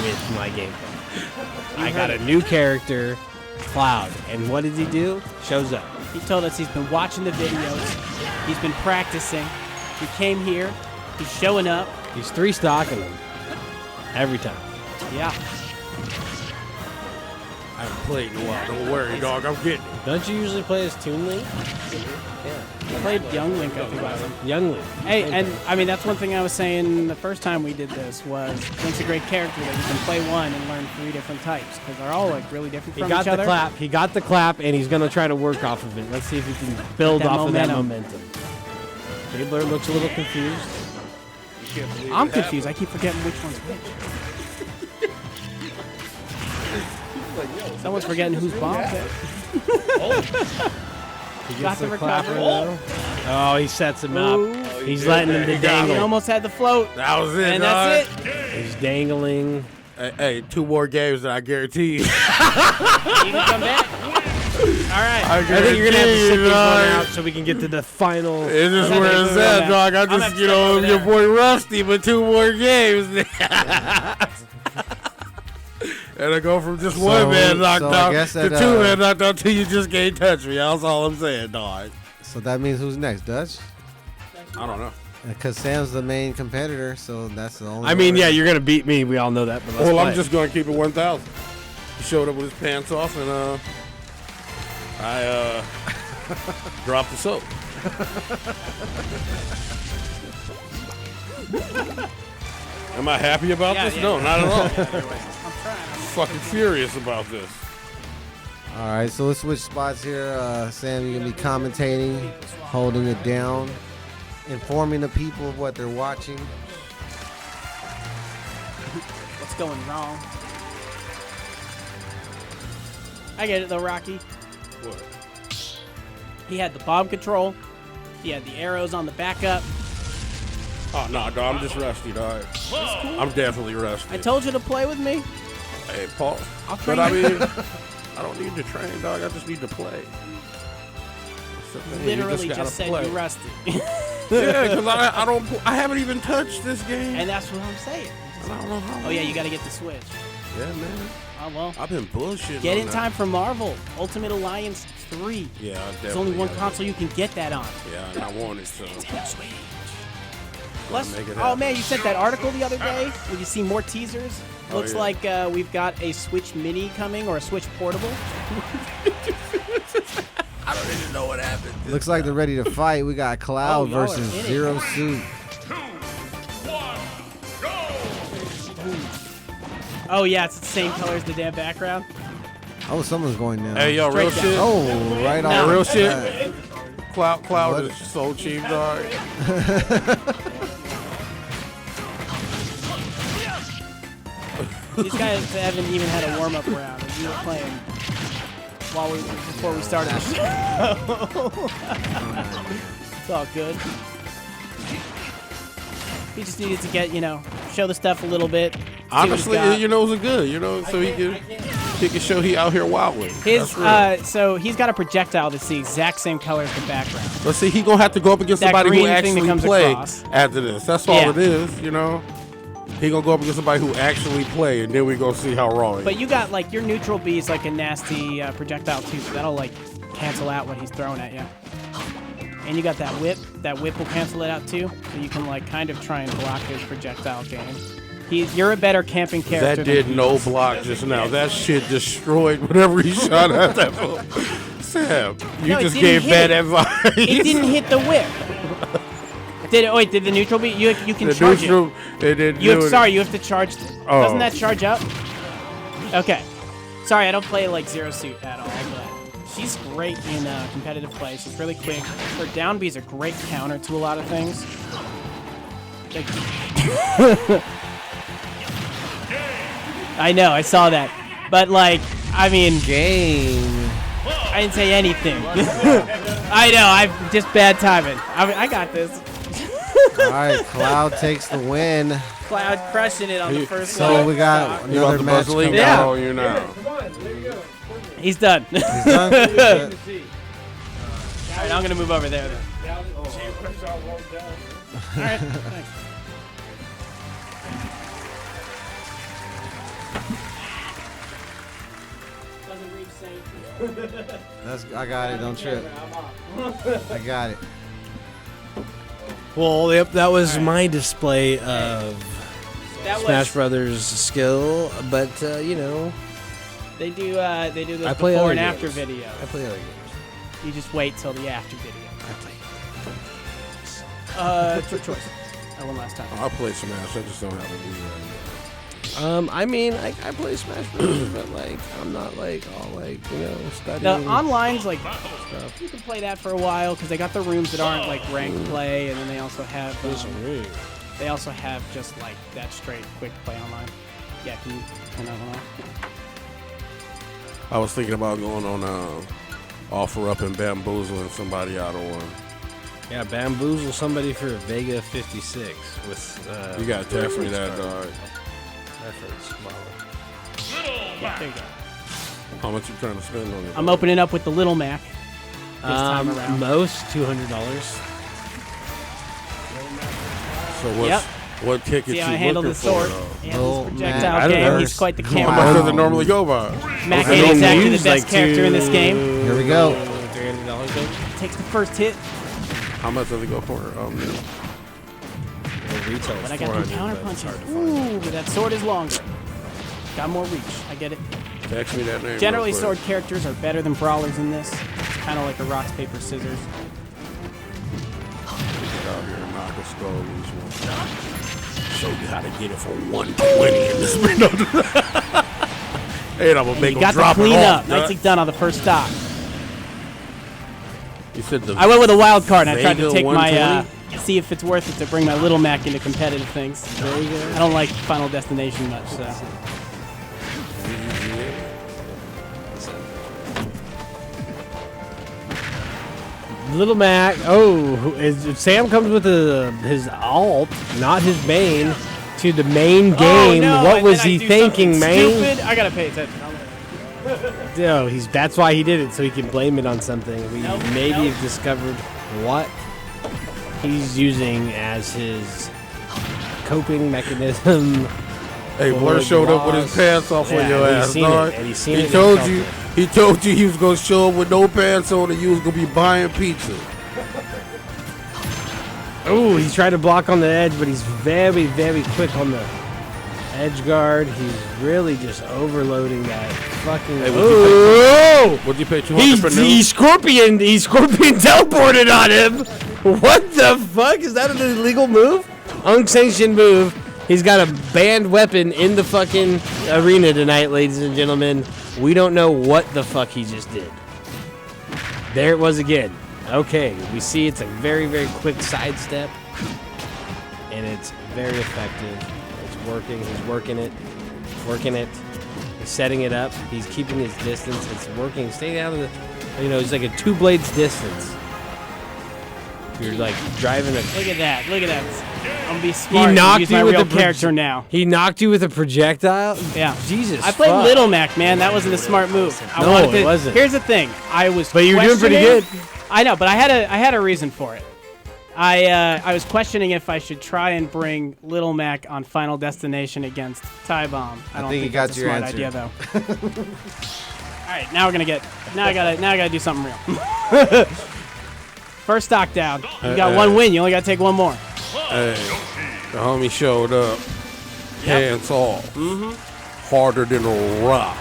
with my gameplay. I got a new character, Cloud, and what did he do? Shows up. He told us he's been watching the videos. He's been practicing. He came here. He's showing up. He's 3-stocking them every time. Yeah. I haven't played in a while. Don't worry, dog. I'm getting it. Don't you usually play as Toon Link? He played Young Link, I think. Young Link. Hey, and I mean, that's one thing I was saying the first time we did this was Link's a great character that you can play one and learn 3 different types because they're all like really different He from got each the other. clap. He got the clap, and he's going to try to work off of it. Let's see if he can build That off of that momentum. momentum. Jay Blur looks a little confused. I'm confused. I keep forgetting which one's which. Someone's forgetting who's bomb. He Got gets the the clap recovery. right now. Oh, he sets him up. Ooh. He's letting him to He dangle. almost had the float. That was it, And dog. that's it. He's dangling. Hey, 2 more games, and I guarantee you. You can come back. All right. I think you're going to have to sit this one dog. out so we can get to the final. It's just I'm where gonna it's go at, back. dog. I I'm just, gonna you know, check your over boy Rusty, but 2 more games. And I go from just one man knocked I out guess to that, 2 man knocked out till you just can't touch me. That's all I'm saying, dog. So that means who's next, Dutch? I don't know. Because Sam's the main competitor, so that's the only. I mean, way. yeah, you're going to beat me. We all know that. But let's Well, play. I'm just going to keep it 1,000. He showed up with his pants off, and I dropped the soap. Am I happy about this? No, not at all. Fucking furious about this. All right, so let's switch spots here. Sam, you're gonna be commentating, holding it down, informing the people of what they're watching. What's going wrong? I get it though, Rocky. What? He had the bomb control. He had the arrows on the backup. Oh, no, dog. I'm just rusty, dog. I'm definitely rusty. I told you to play with me. Hey, Paul. I'll train But I you. mean, I don't need to train, dog. I just need to play. That's the thing. You Literally gotta just said play. you're rusty. Yeah, because I haven't even touched this game. And that's what I'm saying. I don't know how. Oh yeah, you got to get the Switch. Yeah, man. Oh well. I've been bullshitting. Get on in that. time for Marvel Ultimate Alliance 3. Yeah, There's only one console you can get that on. Yeah, and I want it, so. Plus, make it oh happen. man, you sent that article the other day where you see more teasers. Oh, Looks yeah. like we've got a Switch Mini coming or a Switch Portable. I don't even know what happened. Looks like they're ready to fight. We got Cloud Oh, y'all are versus in it. Zero Suit. Oh yeah, it's the same color as the damn background. Oh, someone's going down. Hey, yo, real Straight shit. Oh, right No. on. Real shit. that. Cloud What? is so cheap, dog. These guys haven't even had a warm up round. And you were playing before we started the show. It's all good. He just needed to get, show the stuff a little bit. see what he's Honestly, got. it was a good, so he can show he out here wilding. His That's real. so he's got a projectile that's the exact same color as the background. But see, he gonna have to go up against That somebody green who thing that actually comes play across. after this. That's all Yeah. it is, He gonna go up against somebody who actually play, and then we gonna see how raw he is. But you got like your neutral B is like a nasty projectile too, so that'll like cancel out what he's throwing at you. And you got that whip. That whip will cancel it out too, so you can like kind of try and block his projectile game. You're a better camping character. That did than he no is. block just now. That shit destroyed whatever he shot at that fool. Sam, you No, it just didn't gave hit bad it. advice. It didn't hit the whip. Did the neutral beat? You can The charge neutral, it. it didn't You do it. sorry, you have to charge. Oh. Doesn't that charge up? Okay. Sorry, I don't play like Zero Suit at all, but she's great in competitive play. She's really quick. Her down B is a great counter to a lot of things. Like, I know, I saw that. But like, I mean, Game. I didn't say anything. I know, I've just bad timing. I got this. All right, Cloud takes the win. Cloud crushing it on the first So one. we got You about another to match buzz the league coming Yeah. out out. on you now. He's done. He's done? That's it. All right, I'm gonna move over there. Then. All right, thanks. I got it. Don't trip. I got it. Well, yep, that was my display of That Smash was Brothers skill, but you know, they do the I play before other and after games. video. I play other games. You just wait till the after video. I play. Trick choice. One last time. I'll play Smash. I just don't have a Wii right I mean, I play Smash Bros, but like, I'm not like all like, you know, studying. The online's like you can play that for a while because they got the rooms that aren't like ranked play, and then they also have they also have just like that straight quick play online. Yeah, can you turn that one off? I was thinking about going on Offer Up and bamboozling somebody out of one. Yeah, bamboozle somebody for a Vega 56 with. You gotta text me that, dog. Reference model. Yeah, there you go. How much you trying to spend on it? I'm opening up with the Little Mac this time around. Most $200. So what tickets See you how I handle looking the for, sword though? and Oh, this man. I projectile don't game. know. He's quite the How camera. much does it normally go by? Mac I ain't don't exactly the use, best like, character in this game. Here we go. $300. Takes the first hit, How much does it go for? Retail but I got the counter punches. Ooh, but that sword is longer. Got more reach. I get it. Text me that name. Generally, real sword quick. characters are better than brawlers in this. It's kind of like a rock, paper, scissors. Get out here and knock a skull loose one. Show you how to get it for 120 in this window. And I'm gonna make You him got the drop it clean off. up. Nicely done on the first stock. You said the I went with a wild card, and I tried to Vega take my, 120? see if it's worth it to bring my Little Mac into competitive things. I don't like Final Destination much, so. Little Mac. Oh, Sam comes with his alt, not his main, to the main game. Oh, no, what and was then I he do thinking, something man? Stupid. I gotta pay attention. No, that's why he did it, so he can blame it on something. We Nope, maybe nope. have discovered what he's using as his coping mechanism. Hey, Blur showed up with his pants off on Yeah, your and he's ass, seen dog. it, and he's seen He it and told felt you. it. He told you he was gonna show up with no pants on, and you was gonna be buying pizza. Oh, he's trying to block on the edge, but he's very, very quick on the edge guard. He's really just overloading that fucking. Hey, what'd you pay 200 for new? He scorpion teleported on him. What the fuck? Is that an illegal move? Unsanctioned move. He's got a banned weapon in the fucking arena tonight, ladies and gentlemen. We don't know what the fuck he just did. There it was again. Okay, we see it's a very, very quick sidestep, and it's very effective. It's working. He's working it. He's setting it up. He's keeping his distance. It's working. Staying out of the, it's like a 2 blades distance. You're like driving a. Look at that. Look at that. I'm gonna be smart. He knocked use you my with real a character now. He knocked you with a projectile. Yeah. Jesus. I played fuck. Little Mac, man. That wasn't a smart move. No, it wasn't. Here's the thing. I was. But you were doing pretty questioning- good. I know, but I had a reason for it. I was questioning if I should try and bring Little Mac on Final Destination against Ty Bomb. I don't think you think got that's a your smart answer. idea though. All right, now I gotta do something real. First stock down. You got one win. You only gotta take one more. Hey, the homie showed up, hands off, harder than a rock.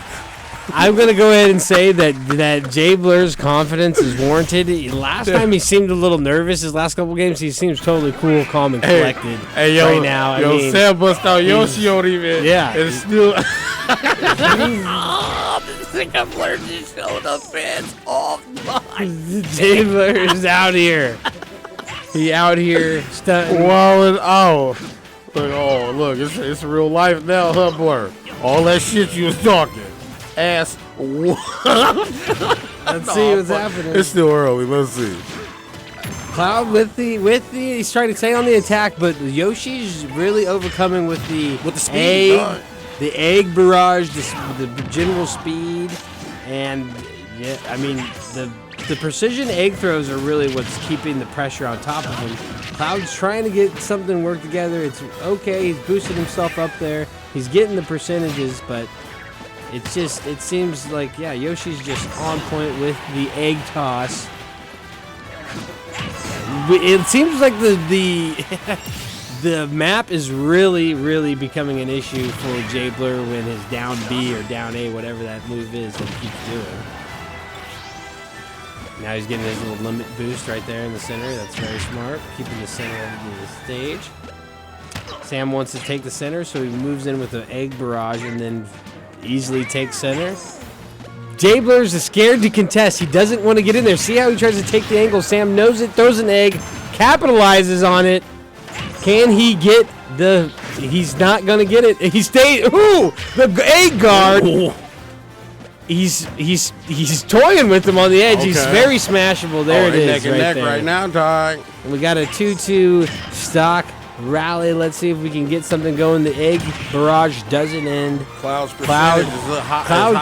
I'm gonna go ahead and say that Jay Blur's confidence is warranted. Last time he seemed a little nervous. His last couple games, he seems totally cool, calm, and collected. Hey, yo, right now, I mean, Sam bust out Yoshi on him, man. Yeah. It's still. Jay Blur is out here. He out here stunting. Walling out. Look, it's real life now, huh, Blur? All that shit you was talking. Ass. Let's see what's happening. It's still early. Let's see. Cloud with the he's trying to stay on the attack, but Yoshi's really overcoming with the speed, egg, dog. the egg barrage, the general speed, and yeah, I mean the precision egg throws are really what's keeping the pressure on top of him. Cloud's trying to get something work together. It's okay. He's boosted himself up there. He's getting the percentages, but it seems like Yoshi's just on point with the egg toss. It seems like the map is really becoming an issue for Jay Blur when his down B or down A, whatever that move is that he keeps doing. Now he's getting his little limit boost right there in the center. That's very smart, keeping the center of the stage. Sam wants to take the center, so he moves in with the egg barrage and then easily takes center. Jay Blur's scared to contest. He doesn't want to get in there. See how he tries to take the angle. Sam knows it, throws an egg, capitalizes on it. Can he get the... He's not going to get it. He stayed... Ooh! The egg guard... Ooh. He's toying with him on the edge. Okay. He's very smashable. There it is. Neck and neck right now, dog. We got a 2-2 stock rally. Let's see if we can get something going. The egg barrage doesn't end. Cloud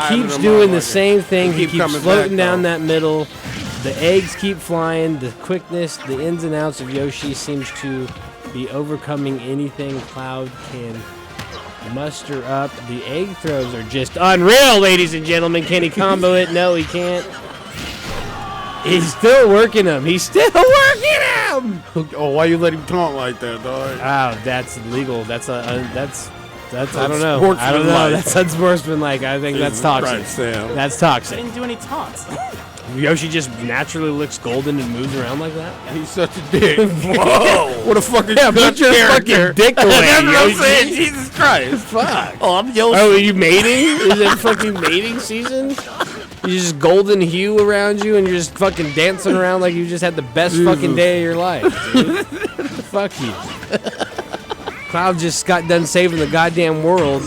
keeps doing the same thing. He keeps floating down that middle. The eggs keep flying. The quickness, the ins and outs of Yoshi seems to be overcoming anything Cloud can muster up. The egg throws are just unreal, ladies and gentlemen. Can he combo it? No, he can't. He's still working him. He's still working him. Oh, why you let him taunt like that, dog? Oh, that's illegal. That's I don't know. I don't know. That's unsportsmanlike. I think that's toxic. Right, Sam. That's toxic. I didn't do any taunts. Yoshi just naturally looks golden and moves around like that. He's such a dick. Whoa! What a fucking put your fucking dick away. That's what I'm saying. Jesus Christ! Fuck. Oh, I'm Yoshi. Oh, are you mating? Is it fucking mating season? You just golden hue around you, and you're just fucking dancing around like you just had the best fucking day of your life, dude. Fuck you. Cloud just got done saving the goddamn world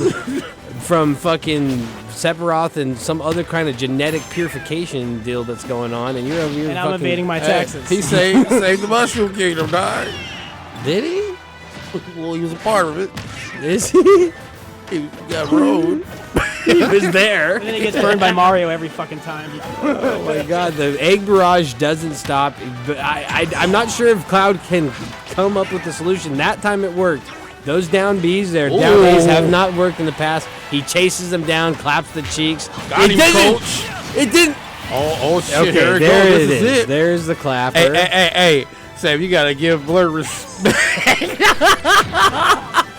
from fucking Sephiroth and some other kind of genetic purification deal that's going on, and you're over here. And I'm evading my taxes. He saved the Mushroom Kingdom, dog. Did he? Well, he was a part of it. Is he? He got rode. He was there. And then he gets burned by Mario every fucking time. Oh my god, the egg barrage doesn't stop. But I'm not sure if Cloud can come up with the solution. That time it worked. Those down Bs there, down A's have not worked in the past. He chases them down, claps the cheeks. Got him, coach. It didn't. Oh shit! Okay, here there it it goes. is. There's the clapper. Hey, Sam, you gotta give Blur respect.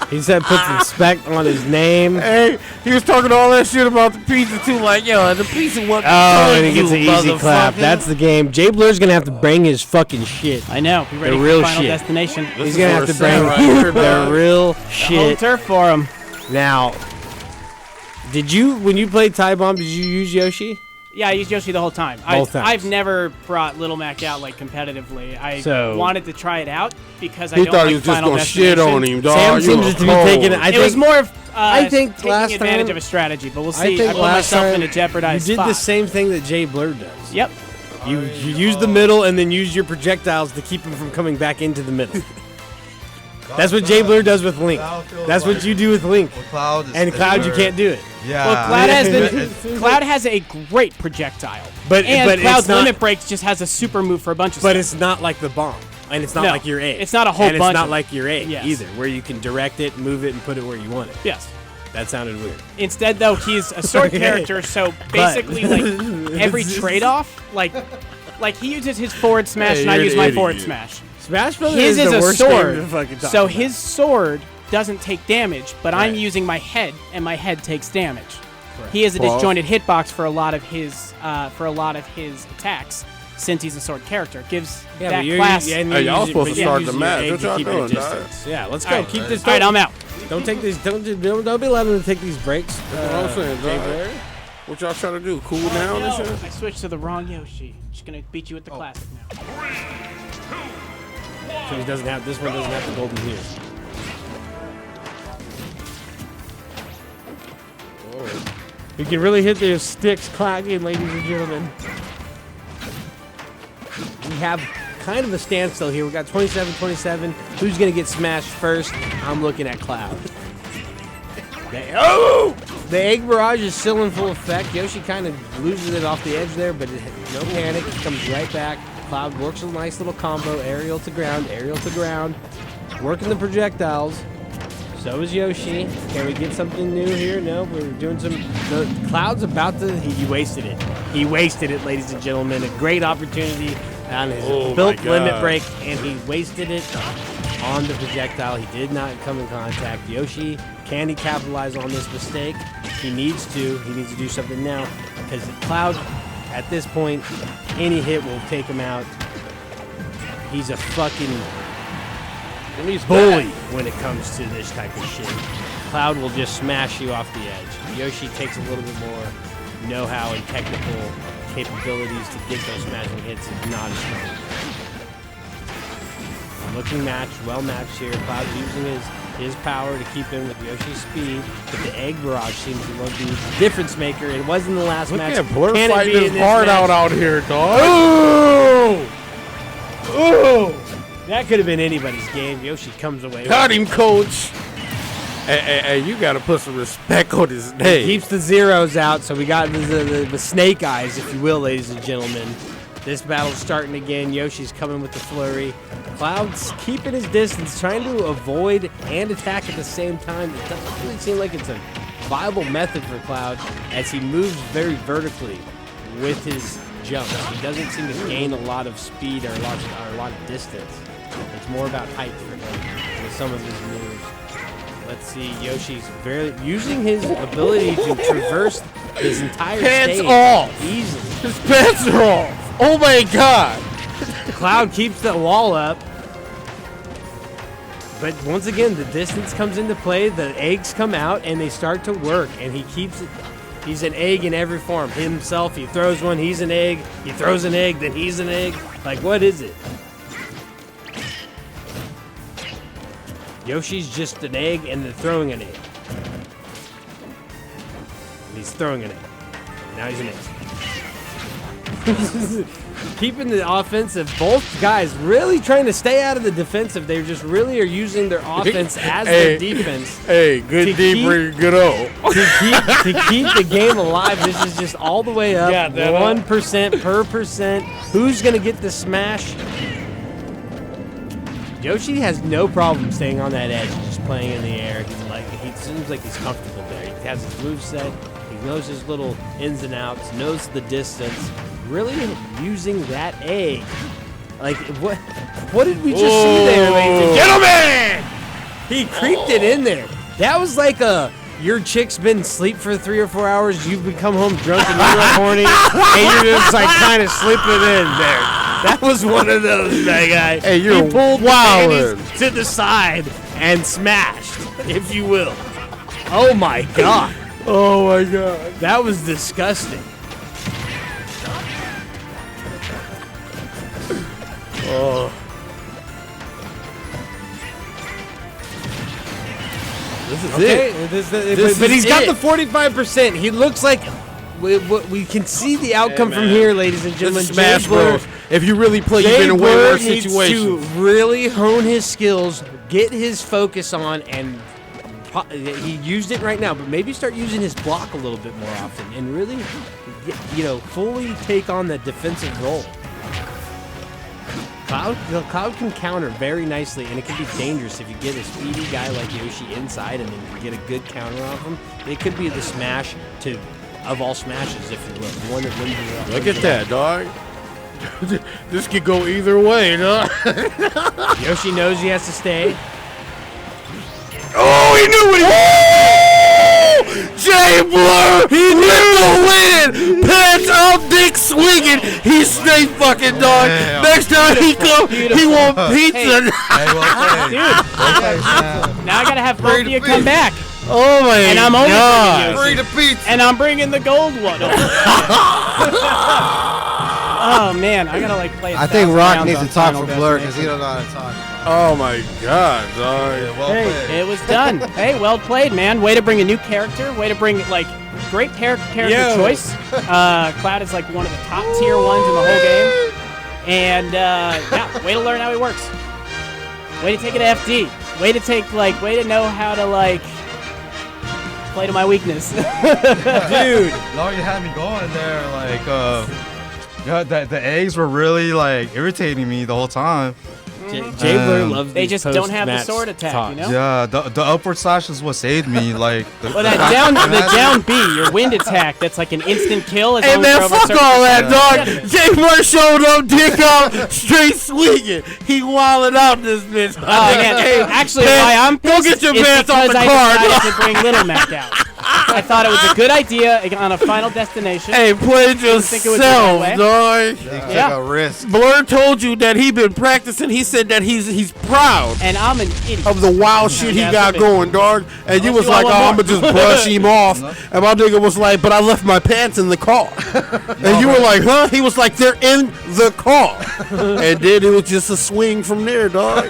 He said put some respect on his name. Hey, he was talking all that shit about the pizza too, like, yo, the pizza wasn't. Oh, and he gets an easy clap. That's the game. Jay Blur's gonna have to bring his fucking shit. I know. Be ready the real for Final shit. Destination. He's gonna have to bring the real shit. Home turf for him. Now, when you played Ty Bomb, did you use Yoshi? Yeah, I used Yoshi the whole time. I've never brought Little Mac out like competitively. I wanted to try it out because I don't thought like he was just Final gonna shit on him, dog. Sam seems to be taking it. It was more of I think taking last advantage time, of a strategy, but we'll see. I think I put last myself time in a jeopardized you did spot. the same thing that Jay Blur does. Yep. You use the middle and then use your projectiles to keep him from coming back into the middle. That's what Jay Blur does with Link. That's what you do with Link. Cloud and Cloud, you can't do it. Yeah. Well, Cloud has a great projectile, but Cloud's limit breaks just has a super move for a bunch of stuff. But it's not like the bomb, and it's not like your A. It's not a whole bunch. bunch. It's not like your A either, where you can direct it, move it, and put it where you want it. Yes. That sounded weird. Instead, though, he's a sword character, so basically, like every trade-off, like he uses his forward smash and I use my forward smash. Smash Brothers his is the a worst sword, game to fucking talk so about. his sword doesn't take damage, but I'm Right. using my head, and my head takes damage. He has a Pause. disjointed hitbox for a lot of his attacks. Since he's a sword character, it gives that class. Hey, y'all supposed to start the match. What y'all doing, dog? Yeah, let's All go. right. Keep this. All right, I'm out. Don't take these. Don't be letting them take these breaks. That's what I'm saying, dog. What y'all trying to do? Cool down and shit? I switched to the wrong Yoshi. Just gonna beat you with the classic now. So he doesn't have. This one doesn't have the golden ears. You can really hit those sticks clacking, ladies and gentlemen. We have kind of a standstill here. We got 27-27. Who's gonna get smashed first? I'm looking at Cloud. The egg barrage is still in full effect. Yoshi kind of loses it off the edge there, but no panic. It comes right back. Cloud works a nice little combo. Aerial to ground, working the projectiles. So is Yoshi. Can we get something new here? No, we're doing some. The Cloud's about to. He wasted it. He wasted it, ladies and gentlemen. A great opportunity on his built limit break, and he wasted it on the projectile. He did not come in contact. Yoshi, can he capitalize on this mistake? He needs to. He needs to do something now, because Cloud, at this point, any hit will take him out. He's a fucking bully when it comes to this type of shit. Cloud will just smash you off the edge. Yoshi takes a little bit more know-how and technical capabilities to get those smashing hits, and not as strong. Looking matched, well matched here. Cloud using his power to keep in with Yoshi's speed, but the egg barrage seems to be the difference maker. It was in the last match. Look at Blur Can it fighting be his in this heart match? out here, dog. Oh! That could have been anybody's game. Yoshi comes away. Got him, coach. Hey, you got to put some respect on his name. Keeps the zeros out, so we got the snake eyes, if you will, ladies and gentlemen. This battle's starting again. Yoshi's coming with the flurry. Cloud's keeping his distance, trying to avoid and attack at the same time. It doesn't really seem like it's a viable method for Cloud, as he moves very vertically with his jumps. He doesn't seem to gain a lot of speed or a lot of distance. It's more about height for him with some of his moves. Let's see, Yoshi's using his ability to traverse his entire Pants stage off. easily. His pants are off. Oh my god. Cloud keeps the wall up. But once again, the distance comes into play, the eggs come out, and they start to work, and he keeps it. He's an egg in every form. Himself, he throws one, he's an egg. He throws an egg, then he's an egg. Like, what is it? Yoshi's just an egg and then throwing an egg. And he's throwing an egg. Now he's an egg. Keeping the offensive, both guys really trying to stay out of the defensive. They just really are using their offense as their defense. Hey, good D, good O. To keep the game alive. This is just all the way up. Yeah, 1% per percent. Who's going to get the smash? Yoshi has no problem staying on that edge, just playing in the air. He seems like he's comfortable there. He has his moveset. He knows his little ins and outs, knows the distance. Really using that egg. Like, what did we just see there, ladies and gentlemen? He creeped it in there. That was like your chick's been asleep for 3 or 4 hours, you've become home drunk and you're horny, and you're just like kind of slipping in there. That was one of those, my guy. Hey, you're he pulled wildin'. the panties to the side and smashed, if you will. Oh my god. Oh my god. That was disgusting. Oh. This is it. But he's got the 45%. He looks like we can see the outcome from here, ladies and gentlemen. This is Smash Jay Blur- Bros. If you really play, you've Jay been in way Blur worse needs situations. to really hone his skills, get his focus on, and he used it right now, but maybe start using his block a little bit more often and really, fully take on the defensive role. Cloud can counter very nicely, and it can be dangerous if you get a speedy guy like Yoshi inside and then you get a good counter off him. It could be the smash of all smashes, if you will. The one that wins you up. Look at that, dog. This could go either way, dog. Yoshi knows he has to stay. Oh, he knew what he was. Jay Blur, He's straight fucking dog. Next time he come, he want pizza. Hey, well played. Dude, now I gotta have both of you come back, Oh my and I'm only god. bringing Free the pizza. and I'm bringing the gold one. Oh man, I gotta like play. I think Rock needs to talk for Blur because he don't know how to talk. Oh my god, dog. Well Hey, played. it was done. Hey, well played, man. Way to bring a new character. Way to bring like great character Yo. choice. Cloud is like one of the top tier ones in the whole game, and yeah, way to learn how he works. Way to take it to FD. Way to know how to like play to my weakness. Dude, No, you had me going there. Like, yeah, the eggs were really like irritating me the whole time. Jay Blur loves They these just don't have the post-match sword attack, talks. you know? Yeah, the upward slash is what saved me. Like, Well, that down B, your wind attack, that's like an instant kill. As Hey long as man, you're over a fuck certain all that, percentage. dog. Jay Blur showed up, dick out, straight swinging. He wilded out this bitch. Oh man, actually, man, why I'm go pissed get your is pants off because the I car, decided to bring Little Mac out. I thought it was a good idea on a Final Destination. Hey, play think it would be that way. yourself, dog. Take Yeah. a risk. Blur told you that he been practicing. He said that he's proud And I'm an idiot. of the wild shit he Yeah, got that's going, dog. And you Unless was you like, want oh, one I'm gonna just brush him off. And my nigga was like, but I left my pants in the car. And you were like, huh? He was like, they're in the car. And then it was just a swing from there, dog.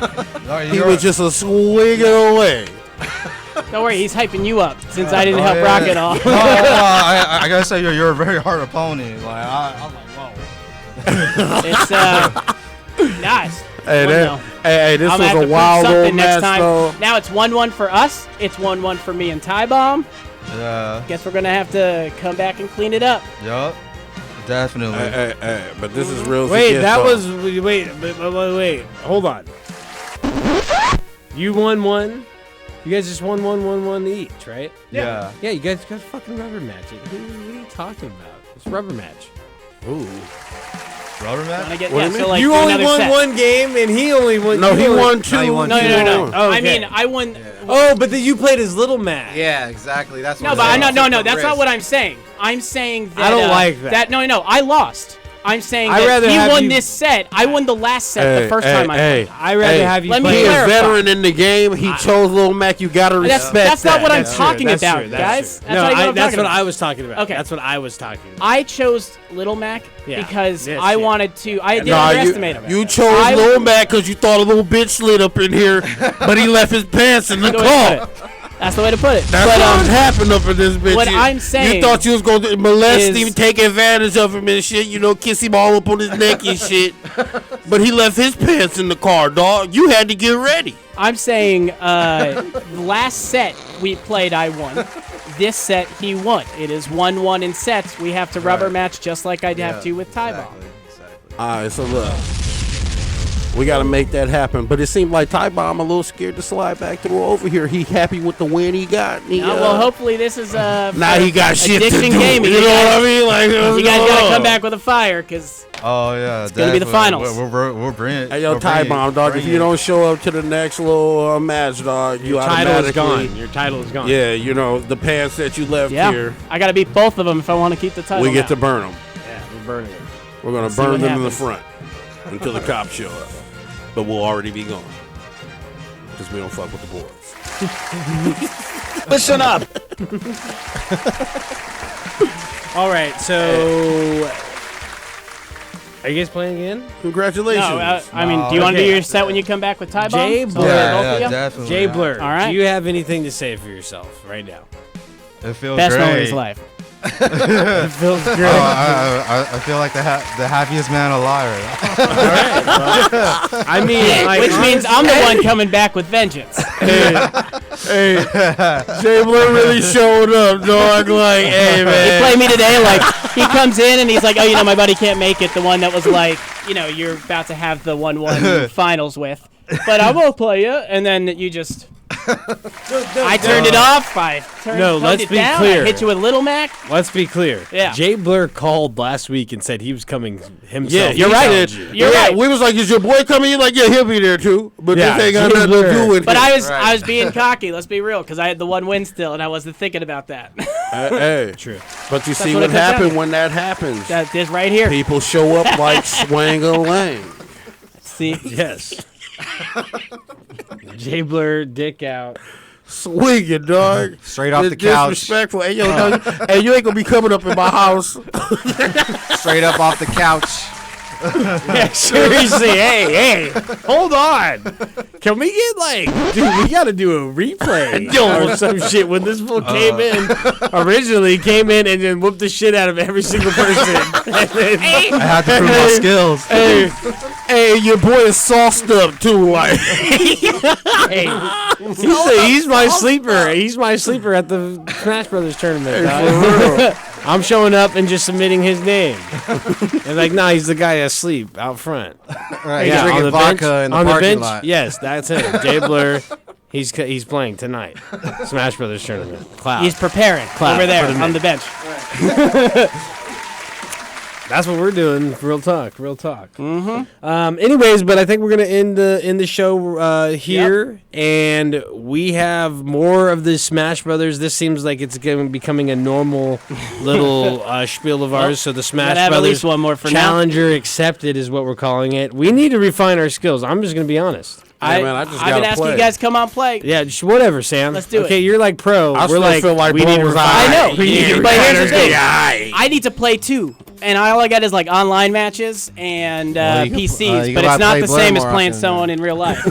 He was just a swinging away. Don't worry, he's hyping you up since I didn't Oh, help yeah. Rock at all. No, I gotta say you're a very hard opponent. Like, I'm like, whoa. It's nice. Hey, Well, no. hey, this I'm was gonna have a to prove wild something old next match, time. though. Now it's 1-1 for us. It's 1-1 for me and Ty Bomb. Yeah, Guess we're gonna have to come back and clean it up. yup, definitely. Hey, but this is real. Wait, shit, that though. was wait. Hold on. You won one. You guys just won one each, right? Yeah. Yeah, you guys got fucking rubber match it. What are you talking about? It's rubber match. Ooh. Rubber Wanna man. get, What yeah, do you so mean? like You do only another won set. one game, and he only won. No, he only- won two. he won No, two. no. Oh, I okay. mean, I won. Oh, but then you played as Little Mac. Yeah, exactly. That's what No, but I'm not. No. That's not what I'm saying. I'm saying that. I don't like that. No. I lost. I'm saying I'd that rather he have won you- this set. I won the last set the first time I played. I'd rather have you Let me play. He is clarify. veteran in the game. He chose Lil Mac. You gotta That's respect that's not that. what I'm That's talking true, that's about, true, that's guys. true. That's No, not what I'm that's talking what about. I was talking about. Okay. That's what I was talking about. I chose Little Mac Yeah. because Yes, I yeah. wanted to. I didn't Nah, underestimate him. you chose I- Lil Mac because you thought a little bitch slid up in here, but he left his pants in the That's the way to car. put it. That's the way to put it. That's But what happened up in this bitch. what You- I'm saying you thought you was gonna molest is- him, take advantage of him and shit. You know, kiss him all up on his neck and shit. But he left his pants in the car, dog. You had to get ready. I'm saying the last set we played, I won. This set, he won. It is 1-1 in sets. We have to rubber match just like I'd have to with Ty Bomb. All right, so look, we got to make that happen. But it seemed like Ty Bomb a little scared to slide back through over here. He happy with the win he got. He, Well, hopefully this is now he got shit to addiction do. gaming. You know what I mean? Like, You guys gotta come back with a fire, because Oh yeah, it's gonna be the finals. We're brilliant. Hey, yo, Ty Bomb, dog. If you don't show up to the next little match, dog, you Your title is automatically gone. Your title is gone. Yeah, you know the pants that you left yeah, here. I gotta beat both of them if I want to keep the title. We get now. to burn them. Yeah, we're burning it. We're gonna See burn what them in the happens. front until the cops show up. But we'll already be gone because we don't fuck with the boys. Listen up. All right, so are you guys playing again? Congratulations. No, I mean, do you want to do your set when you come back with Ty Bomb? Jay So Blur. both of you? definitely. Jay Blur, All right. do you have anything to say for yourself right now? It feels Best great. moment of his life. It feels great. I feel like the happiest man alive. I mean, like, Which means I'm the one coming back with vengeance. Hey, Jay Blur really showed up, dog. Like, hey, He man. played me today, like, he comes in and he's like, oh, you know, my buddy can't make it. The one that was like, you know, you're about to have the 1-1 finals with. But I will play you. And then you just... I turned it off. I toned let's it be down. clear. I hit you with Little Mac. Let's be clear. Yeah. Jay Blur called last week and said he was coming himself. Yeah, to you're right. challenge you. You're yeah, right. We was like, is your boy coming? You're like, yeah, he'll be there too. But Yeah, this ain't got Jay nothing to do Blur. with But it. I was being cocky. Let's be real, because I had the one win still, and I wasn't thinking about that. Hey, True. but you see what what it comes down happened to. when that happens. This right here. People show up like Swang-a-lang. See, Yes. Jay Blur, dick out. Swinging, dog. Straight off It's the couch. Disrespectful. Hey, yo, dog, hey, you ain't gonna be coming up in my house. Straight up off the couch. Yeah, seriously. Hey, hold on. Can we get dude, we got to do a replay or some shit when this fool came in, and then whooped the shit out of every single person. And then, I had to prove my skills. Hey, your boy is sauced up too. Like, he's my sleeper. He's my sleeper at the Smash Brothers tournament. dog. for real. I'm showing up and just submitting his name. And nah, he's the guy asleep out front. Right, he's drinking vodka in the on parking bench. lot. Yes, that's him. Jay Blur. He's playing tonight. Smash Brothers tournament. Cloud. he's preparing Clap over there for the on the bench. That's what we're doing. Real talk. Mm-hmm. Anyways, but I think we're gonna end the show here, and we have more of the Smash Brothers. This seems like it's becoming a normal little spiel of ours. So the Smash gotta have at Brothers least one more for now. Challenger accepted is what we're calling it. We need to refine our skills. I'm just gonna be honest. Yeah, man, I just I've been gotta asking play. you guys to come on play. Yeah, just whatever, Sam. Let's do it. Okay, you're like pro. I We're still like feel like we Bro need to was refine. I know, We need to but here's the refine our thing. skills. I need to play too, and all I got is online matches and Well, you can- PCs, you but gotta it's not play the Blur same as more playing often, someone in real life.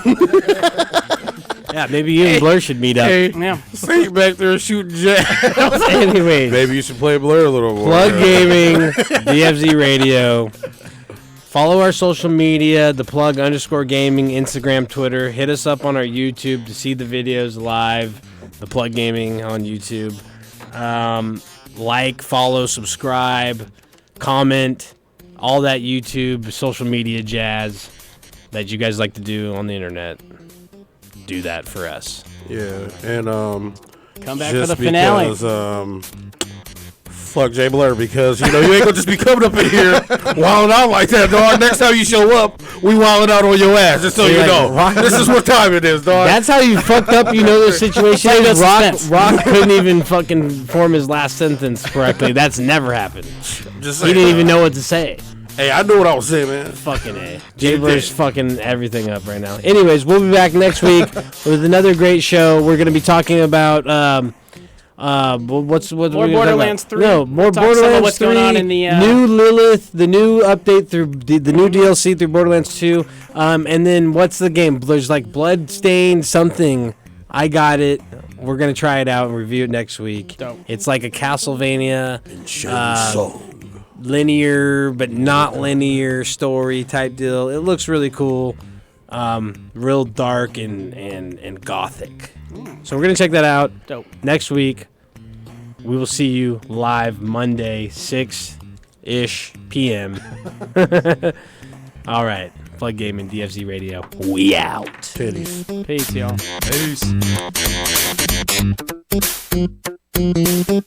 Yeah, maybe you and Blur should meet up. Hey, Yeah. see back there shooting jabs. Anyways, Maybe you should play Blur a little more. Plug Gaming, DFZ Radio. Follow our social media, the Plug_Gaming, Instagram, Twitter. Hit us up on our YouTube to see the videos live. The Plug Gaming on YouTube. Like, follow, subscribe, comment, all that YouTube, social media jazz that you guys like to do on the internet. Do that for us. Yeah, and Come back for just the finale. because fuck Jay Blur, because you ain't gonna just be coming up in here wilding out like that, dog. Next time you show up, we wilding out on your ass, just so you know. This is what time it is, dog. That's how you fucked up, the situation. Play the Rock, suspense. Rock couldn't even fucking form his last sentence correctly. That's never happened. just He saying, didn't even know what to say. Hey, I knew what I was saying, man. Fucking A. Jay Blur's fucking everything up right now. Anyways, we'll be back next week with another great show. We're going to be talking about what's More we gonna talk Borderlands about? 3. No, more We'll talk some of Borderlands what's 3. going on in the, new Lilith, the new update through the new DLC through Borderlands 2. And then what's the game? There's Bloodstained something. I got it. We're gonna try it out and review it next week. Dope. It's like a Castlevania, linear but not linear story type deal. It looks really cool, real dark and gothic. So we're gonna check that out. Dope. Next week. We will see you live Monday, 6-ish p.m. All right. Plug Gaming, DFZ Radio. We out. Titties. Peace, y'all. Peace.